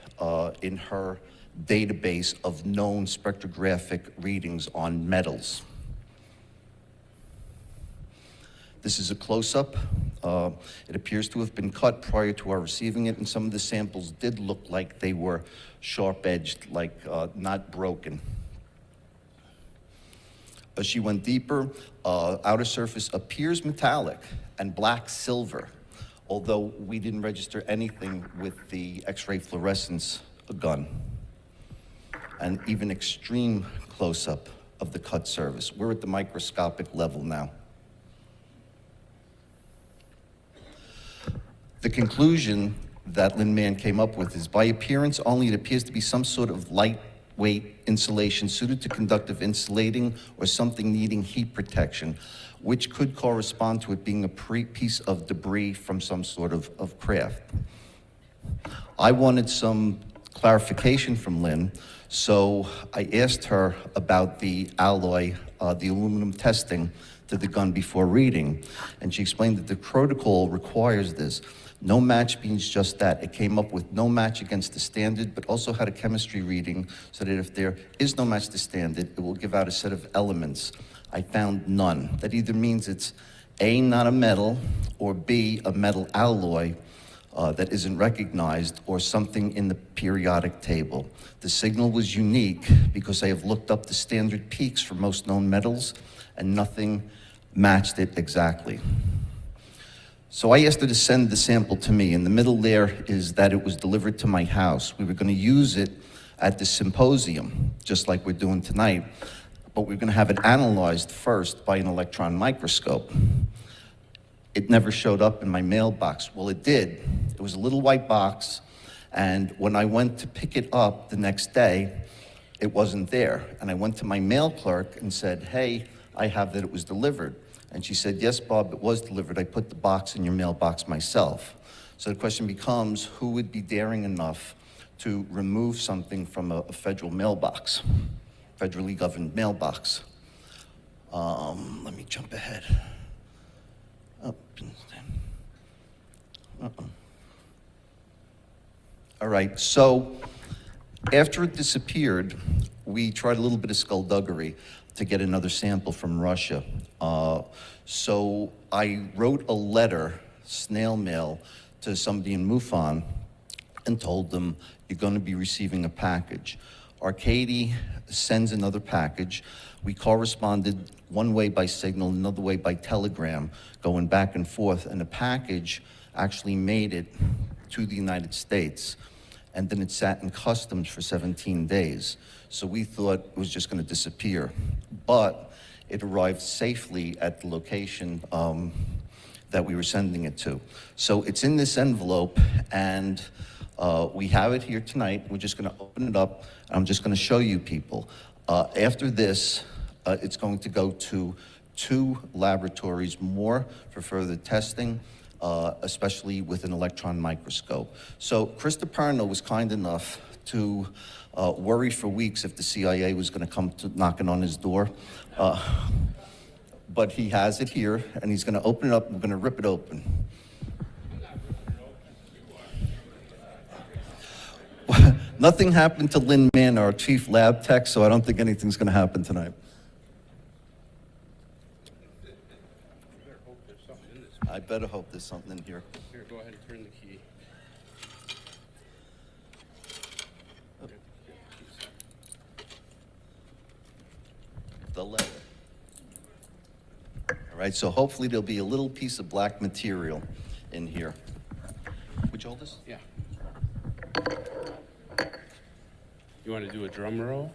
in her database of known spectrographic readings on metals. This is a close-up. It appears to have been cut prior to our receiving it, and some of the samples did look like they were sharp-edged, like not broken. As she went deeper, outer surface appears metallic and black silver, although we didn't register anything with the X-ray fluorescence gun, and even extreme close-up of the cut surface. We're at the microscopic level now. The conclusion that Lynn Mann came up with is, by appearance only, it appears to be some sort of lightweight insulation suited to conductive insulating or something needing heat protection, which could correspond to it being a piece of debris from some sort of craft. I wanted some clarification from Lynn, so I asked her about the alloy, the aluminum testing to the gun before reading, and she explained that the protocol requires this. No match means just that. It came up with no match against the standard, but also had a chemistry reading so that if there is no match to standard, it will give out a set of elements. I found none. That either means it's A, not a metal, or B, a metal alloy that isn't recognized, or something in the periodic table. The signal was unique because I have looked up the standard peaks for most known metals, and nothing matched it exactly. So I asked her to send the sample to me. In the middle there is that it was delivered to my house. We were going to use it at the symposium, just like we're doing tonight, but we're going to have it analyzed first by an electron microscope. It never showed up in my mailbox. Well, it did. It was a little white box, and when I went to pick it up the next day, it wasn't there. And I went to my mail clerk and said, hey, I have that it was delivered. And she said, yes, Bob, it was delivered. I put the box in your mailbox myself. So the question becomes, who would be daring enough to remove something from a federal mailbox, federally governed mailbox? Let me jump ahead. All right, so after it disappeared, we tried a little bit of skullduggery to get another sample from Russia. So I wrote a letter, snail mail, to somebody in MUFON and told them, you're going to be receiving a package. Arcady sends another package. We corresponded one way by signal, another way by telegram, going back and forth, and the package actually made it to the United States. And then it sat in customs for 17 days. So we thought it was just going to disappear. But it arrived safely at the location that we were sending it to. So it's in this envelope, and we have it here tonight. We're just going to open it up. I'm just going to show you people. After this, it's going to go to 2 laboratories more for further testing, especially with an electron microscope. So Chris DiPerno was kind enough to worry for weeks if the CIA was going to come knocking on his door. But he has it here, and he's going to open it up. We're going to rip it open. Nothing happened to Lynn Mann, our chief lab tech, so I don't think anything's going to happen tonight. I better hope there's something in here. Here, go ahead and turn the key. The letter. All right, so hopefully there'll be a little piece of black material in here. Would you hold this? Yeah. You want to do a drum roll?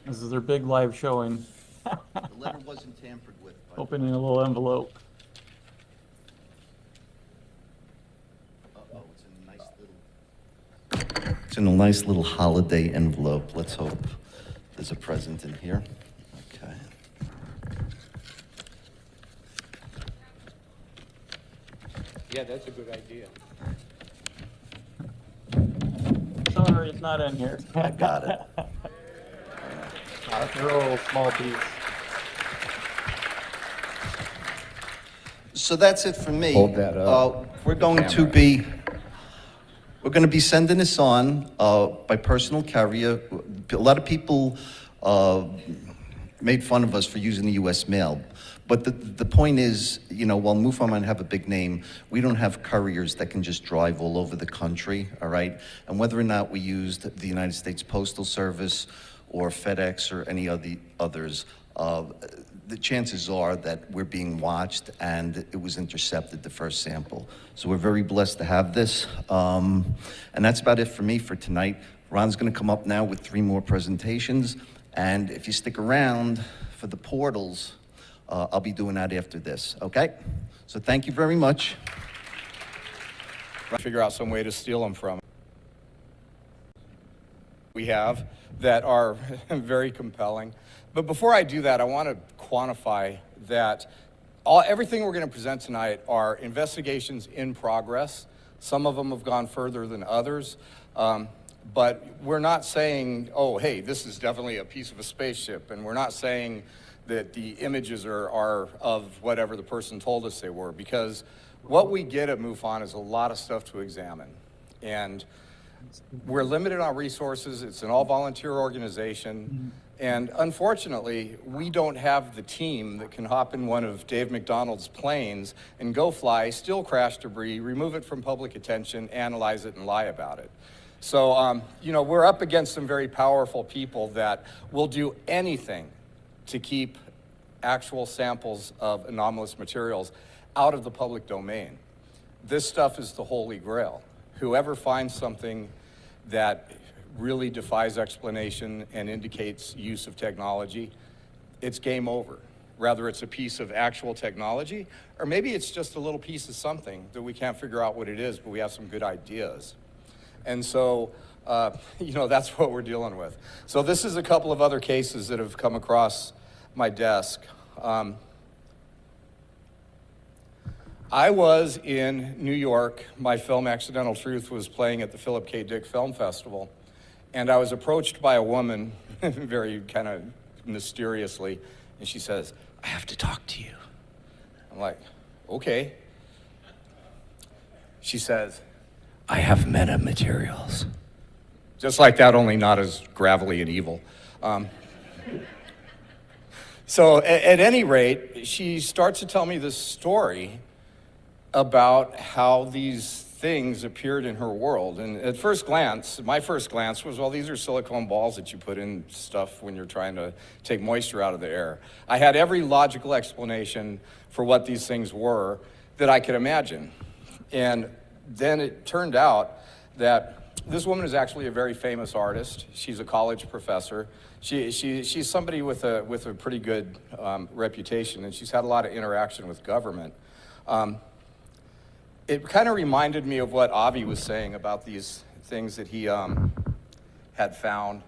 This is their big live showing. The letter wasn't tampered with. Opening a little envelope. Uh-oh, it's in a nice little holiday envelope. Let's hope there's a present in here. Okay. Yeah, that's a good idea. Sorry, it's not in here. I got it. It's a real small piece. So that's it for me. Hold that up. We're going to be sending this on by personal carrier. A lot of people made fun of us for using the U.S. mail. But the point is, you know, while MUFON might have a big name, we don't have couriers that can just drive all over the country, all right? And whether or not we used the United States Postal Service or FedEx or any of the others, the chances are that we're being watched, and it was intercepted, the first sample. So we're very blessed to have this. And that's about it for me for tonight. Ron's gonna come up now with 3 more presentations. And if you stick around for the portals, I'll be doing that after this, okay? So thank you very much. Figure out some way to steal them from. We have that are very compelling. But before I do that, I want to quantify that everything we're going to present tonight are investigations in progress. Some of them have gone further than others. But we're not saying, oh, hey, this is definitely a piece of a spaceship. And we're not saying that the images are of whatever the person told us they were, because what we get at MUFON is a lot of stuff to examine. And we're limited on resources. It's an all-volunteer organization. And unfortunately, we don't have the team that can hop in one of Dave McDonald's planes and go fly, steal crash debris, remove it from public attention, analyze it, and lie about it. So, you know, we're up against some very powerful people that will do anything to keep actual samples of anomalous materials out of the public domain. This stuff is the holy grail. Whoever finds something that really defies explanation and indicates use of technology, it's game over. Whether it's a piece of actual technology, or maybe it's just a little piece of something that we can't figure out what it is, but we have some good ideas. And so, you know, that's what we're dealing with. So this is a couple of other cases that have come across my desk. I was in New York. My film Accidental Truth was playing at the Philip K. Dick Film Festival. And I was approached by a woman, very kind of mysteriously, and she says, "I have to talk to you." I'm like, okay. She says, "I have meta materials." Just like that, only not as gravelly and evil. So at any rate, she starts to tell me this story about how these things appeared in her world. And at first glance, my first glance was, well, these are silicone balls that you put in stuff when you're trying to take moisture out of the air. I had every logical explanation for what these things were that I could imagine. And then it turned out that this woman is actually a very famous artist. She's a college professor. She's somebody with a pretty good reputation, and she's had a lot of interaction with government. It kind of reminded me of what Avi was saying about these things that he had found,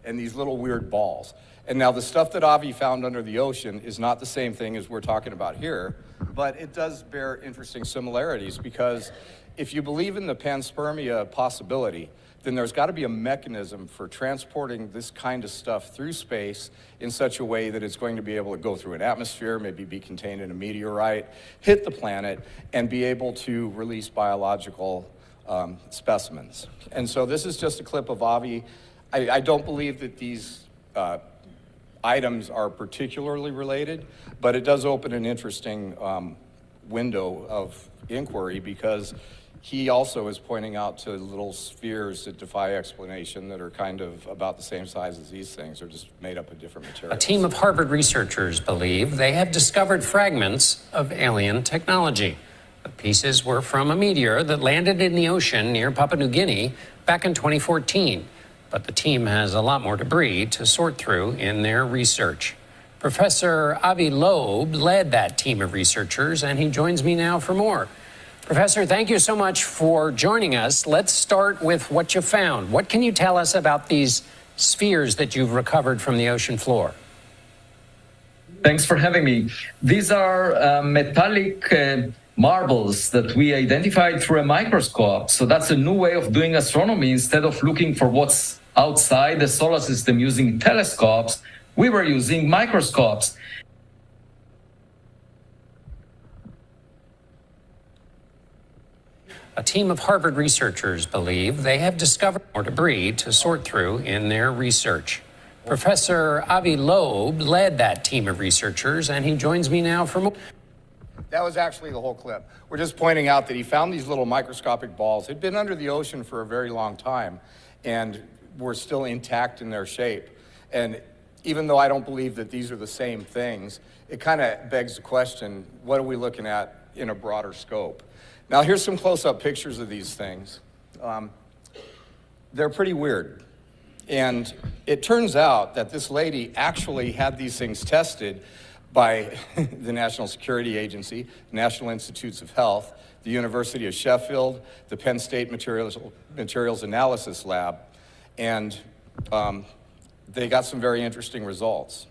and these little weird balls. And now the stuff that Avi found under the ocean is not the same thing as we're talking about here, but it does bear interesting similarities, because if you believe in the panspermia possibility, then there's got to be a mechanism for transporting this kind of stuff through space in such a way that it's going to be able to go through an atmosphere, maybe be contained in a meteorite, hit the planet, and be able to release biological specimens. And so this is just a clip of Avi. I don't believe that these items are particularly related, but it does open an interesting window of inquiry, because he also is pointing out to little spheres that defy explanation that are kind of about the same size as these things. They're just made up of different materials. A team of Harvard researchers believe they have discovered fragments of alien technology. The pieces were from a meteor that landed in the ocean near Papua New Guinea back in 2014. But the team has a lot more debris to sort through in their research. Professor Avi Loeb led that team of researchers, and he joins me now for more. Professor, thank you so much for joining us. Let's start with what you found. What can you tell us about these spheres that you've recovered from the ocean floor? Thanks for having me. These are metallic marbles that we identified through a microscope. So that's a new way of doing astronomy. Instead of looking for what's outside the solar system using telescopes, we were using microscopes. A team of Harvard researchers believe they have discovered more debris to sort through in their research. Professor Avi Loeb led that team of researchers, and he joins me now for more. That was actually the whole clip. We're just pointing out that he found these little microscopic balls. They'd been under the ocean for a very long time and were still intact in their shape. And even though I don't believe that these are the same things, it kind of begs the question, what are we looking at in a broader scope? Now, here's some close-up pictures of these things. They're pretty weird. And it turns out that this lady actually had these things tested by the National Security Agency, National Institutes of Health, the University of Sheffield, the Penn State Materials Analysis Lab, and they got some very interesting results.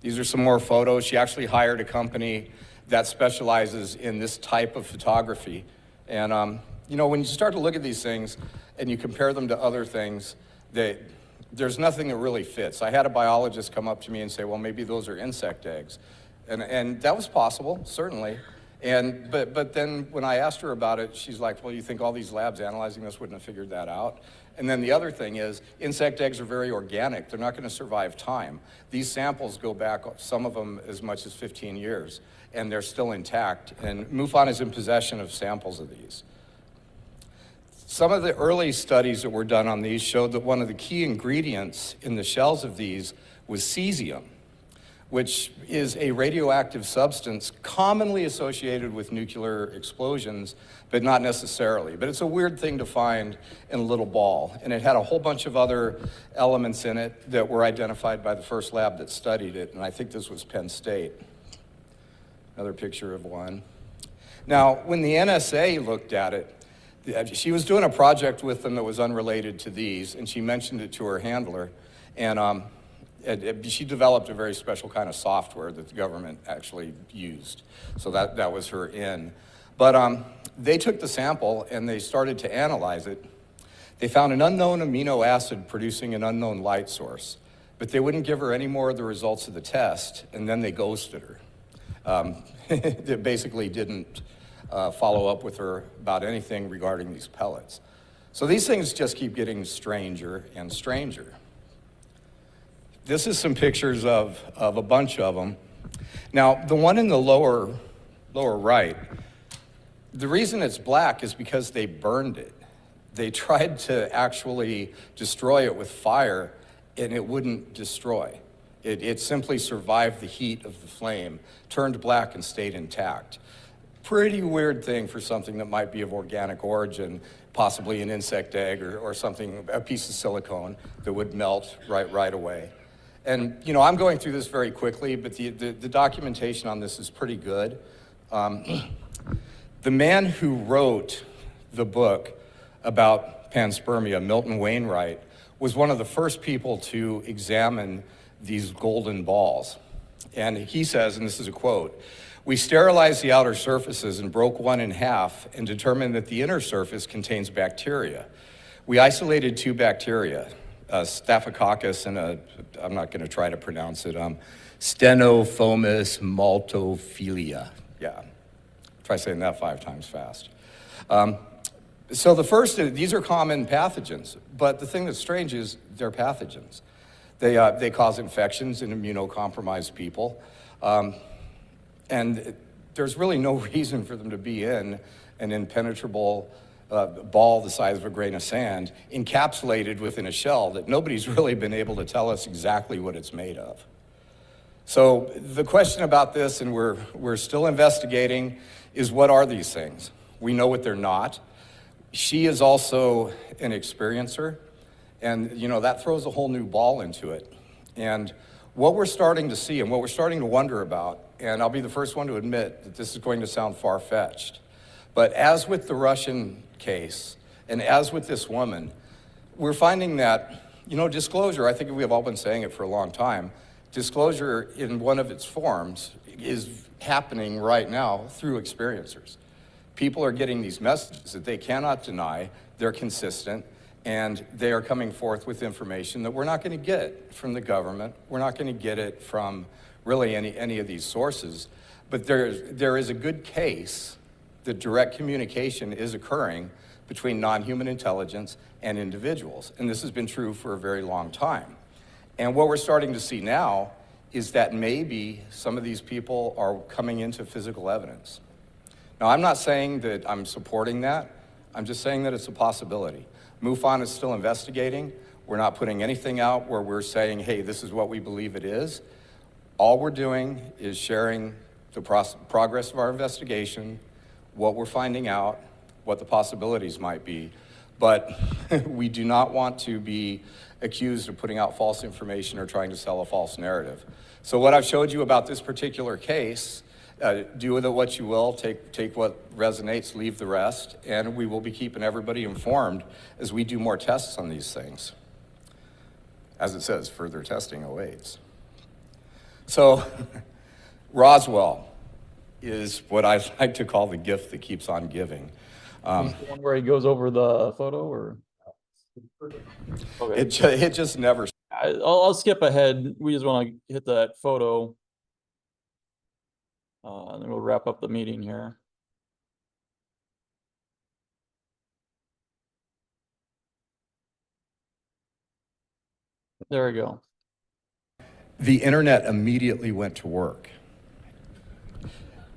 These are some more photos. She actually hired a company that specializes in this type of photography. And you know, when you start to look at these things and you compare them to other things, there's nothing that really fits. I had a biologist come up to me and say, well, maybe those are insect eggs. And that was possible, certainly. But then when I asked her about it, she's like, well, you think all these labs analyzing this wouldn't have figured that out? And then the other thing is, insect eggs are very organic. They're not going to survive time. These samples go back, some of them as much as 15 years, and they're still intact. And MUFON is in possession of samples of these. Some of the early studies that were done on these showed that one of the key ingredients in the shells of these was cesium, which is a radioactive substance commonly associated with nuclear explosions, but not necessarily. But it's a weird thing to find in a little ball. And it had a whole bunch of other elements in it that were identified by the first lab that studied it, and I think this was Penn State. Another picture of one. Now, when the NSA looked at it, she was doing a project with them that was unrelated to these, and she mentioned it to her handler, and she developed a very special kind of software that the government actually used. So that was her in. But they took the sample and they started to analyze it. They found an unknown amino acid producing an unknown light source, but they wouldn't give her any more of the results of the test, and then they ghosted her. They basically didn't follow up with her about anything regarding these pellets. So these things just keep getting stranger and stranger. This is some pictures of a bunch of them. Now, the one in the lower right, The reason it's black is because they burned it. They tried to actually destroy it with fire, and it wouldn't destroy. It simply survived the heat of the flame, turned black, and stayed intact. Pretty weird thing for something that might be of organic origin, possibly an insect egg or something, a piece of silicone that would melt right away. And, you know, I'm going through this very quickly, but the documentation on this is pretty good. The man who wrote the book about panspermia, Milton Wainwright, was one of the first people to examine these golden balls. And he says, and this is a quote, "We sterilized the outer surfaces and broke one in half and determined that the inner surface contains bacteria. We isolated 2 bacteria, Staphylococcus and I'm not going to try to pronounce it, Stenophomous maltophilia." Yeah, try saying that 5 times fast. So the first, these are common pathogens, but the thing that's strange is they're pathogens. They cause infections in immunocompromised people, and there's really no reason for them to be in an impenetrable ball the size of a grain of sand, encapsulated within a shell that nobody's really been able to tell us exactly what it's made of. So the question about this, and we're still investigating, is what are these things? We know what they're not. She is also an experiencer, and you know, that throws a whole new ball into it. And what we're starting to see and what we're starting to wonder about, and I'll be the first one to admit that this is going to sound far-fetched, but as with the Russian case, and as with this woman, we're finding that, you know, disclosure, I think we have all been saying it for a long time, disclosure in one of its forms is happening right now through experiencers. People are getting these messages that they cannot deny, they're consistent, and they are coming forth with information that we're not going to get from the government. We're not going to get it from really any of these sources. But there is a good case that direct communication is occurring between non-human intelligence and individuals. And this has been true for a very long time. And what we're starting to see now is that maybe some of these people are coming into physical evidence. Now, I'm not saying that I'm supporting that. I'm just saying that it's a possibility. MUFON is still investigating. We're not putting anything out where we're saying, hey, this is what we believe it is. All we're doing is sharing the progress of our investigation, what we're finding out, what the possibilities might be. But we do not want to be accused of putting out false information or trying to sell a false narrative. So what I've showed you about this particular case, do with it what you will, take what resonates, leave the rest, and we will be keeping everybody informed as we do more tests on these things. As it says, further testing awaits. So, Roswell is what I like to call the gift that keeps on giving. The one where he goes over the photo, or? Okay. It just never. I'll skip ahead. We just want to hit that photo. And then we'll wrap up the meeting here. There we go. The internet immediately went to work.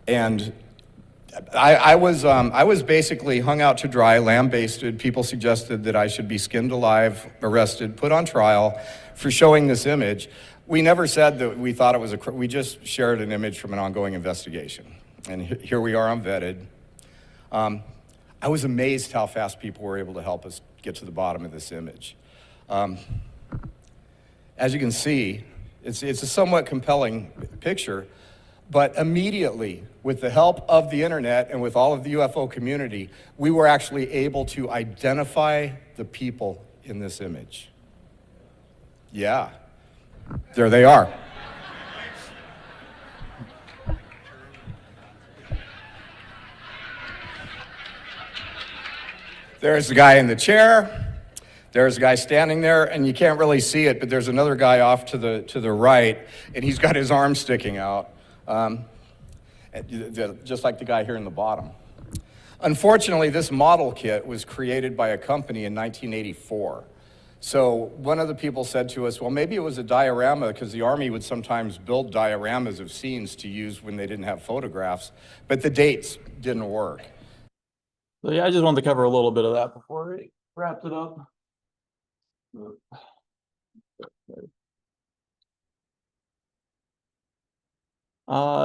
And I was basically hung out to dry, lambasted. People suggested that I should be skinned alive, arrested, put on trial for showing this image. We never said that we thought it was we just shared an image from an ongoing investigation. And here we are unvetted. I was amazed how fast people were able to help us get to the bottom of this image. As you can see, it's a somewhat compelling picture, but immediately, with the help of the internet and with all of the UFO community, we were actually able to identify the people in this image. Yeah. There they are. There's the guy in the chair. There's a guy standing there, and you can't really see it, but there's another guy off to the right, and he's got his arm sticking out, just like the guy here in the bottom. Unfortunately, this model kit was created by a company in 1984. So one of the people said to us, well, maybe it was a diorama, because the Army would sometimes build dioramas of scenes to use when they didn't have photographs, but the dates didn't work. So yeah, I just wanted to cover a little bit of that before we wrapped it up.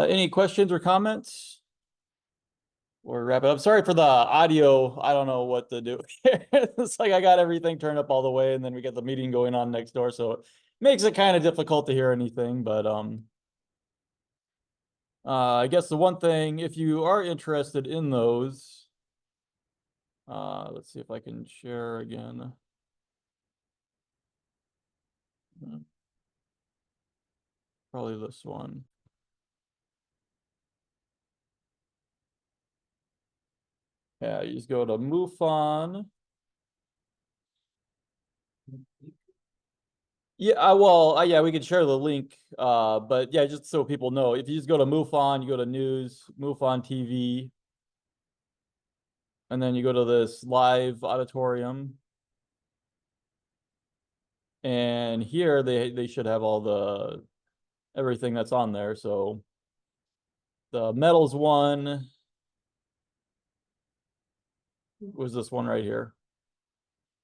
Any questions or comments? Or wrap it up. Sorry for the audio. I don't know what to do. It's like I got everything turned up all the way, and then we get the meeting going on next door, so it makes it kind of difficult to hear anything. But I guess the one thing, if you are interested in those, let's see if I can share again. Probably this one. Yeah, you just go to MUFON. Yeah, well, yeah, we could share the link, but yeah, just so people know, if you just go to MUFON, you go to news, MUFON TV, and then you go to this live auditorium. And here they should have all the everything that's on there. So the metals one was this one right here.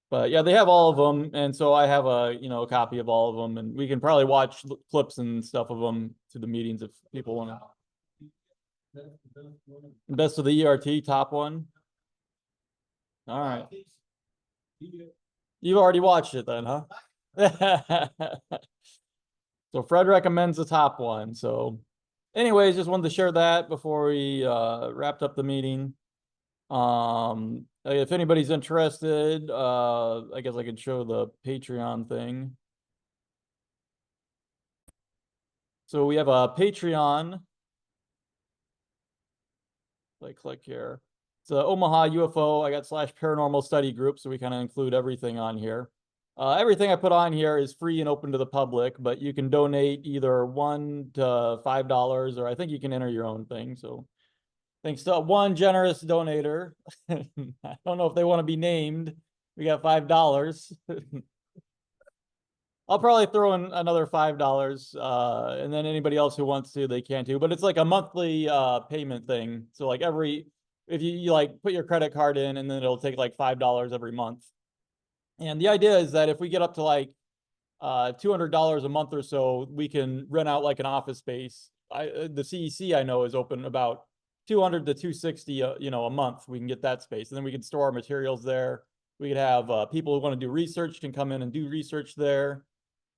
But yeah, they have all of them, and so I have a a copy of all of them, and we can probably watch clips and stuff of them to the meetings if people want to. Best of the ERT, top one. All right. You've already watched it then, huh? So Fred recommends the top one. So anyways, just wanted to share that before we wrapped up the meeting. If anybody's interested, I guess I could show the Patreon thing. So we have a Patreon. If I click here, it's a Omaha UFO. I got /paranormal study group, so we kind of include everything on here. Everything I put on here is free and open to the public, but you can donate either $1 to $5, or I think you can enter your own thing. So thanks to one generous donator. I don't know if they want to be named. We got $5. I'll probably throw in another $5, and then anybody else who wants to, they can too. But it's like a monthly payment thing. So like if you like put your credit card in, and then it'll take like $5 every month. And the idea is that if we get up to like $200 a month or so, we can rent out like an office space. The CEC I know is open about $200 to $260 a month. We can get that space, and then we can store our materials there. We could have people who want to do research can come in and do research there.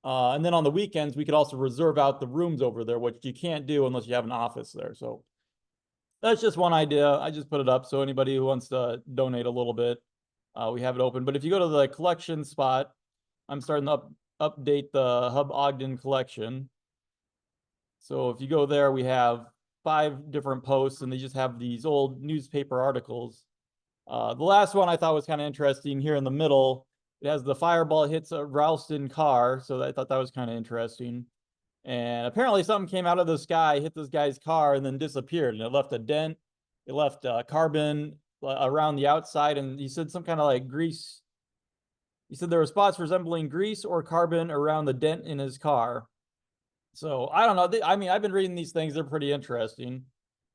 And then on the weekends, we could also reserve out the rooms over there, which you can't do unless you have an office there. So that's just one idea. I just put it up. So anybody who wants to donate a little bit, we have it open. But if you go to the collection spot, I'm starting to update the Hub Ogden collection. So if you go there, we have 5 different posts, and they just have these old newspaper articles. The last one I thought was kind of interesting here in the middle. It has the fireball hits a Ralston car, so I thought that was kind of interesting. And apparently something came out of the sky, hit this guy's car, and then disappeared. And it left a dent. It left carbon around the outside, and he said some kind of like grease. He said there were spots resembling grease or carbon around the dent in his car. So I don't know. I mean, I've been reading these things. They're pretty interesting.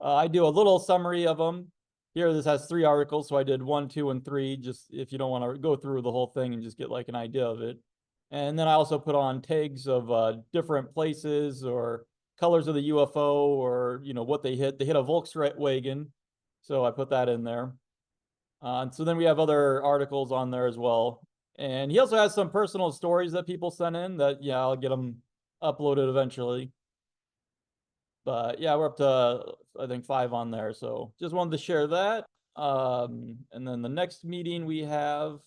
I do a little summary of them. Here, this has 3 articles, so I did 1, 2, and 3, just if you don't want to go through the whole thing and just get like an idea of it. And then I also put on tags of different places or colors of the UFO, or what they hit. They hit a Volkswagen, so I put that in there. And so then we have other articles on there as well. And he also has some personal stories that people sent in that, yeah, I'll get them uploaded eventually. But yeah, we're up to, I think, 5 on there. So just wanted to share that. And then the next meeting we have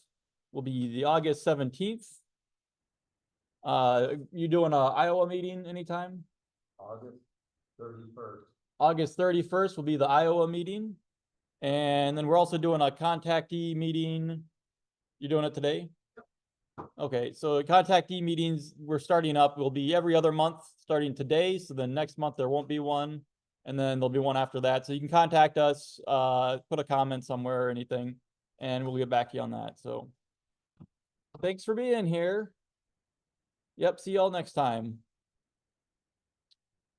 will be the August 17th. You doing a Iowa meeting anytime? August 31st. August 31st will be the Iowa meeting. And then we're also doing a contactee meeting. You're doing it today? Okay, so contactee meetings we're starting up will be every other month starting today. So then next month there won't be one, and then there'll be one after that. So you can contact us, put a comment somewhere or anything, and we'll get back to you on that. So thanks for being here. Yep, see y'all next time.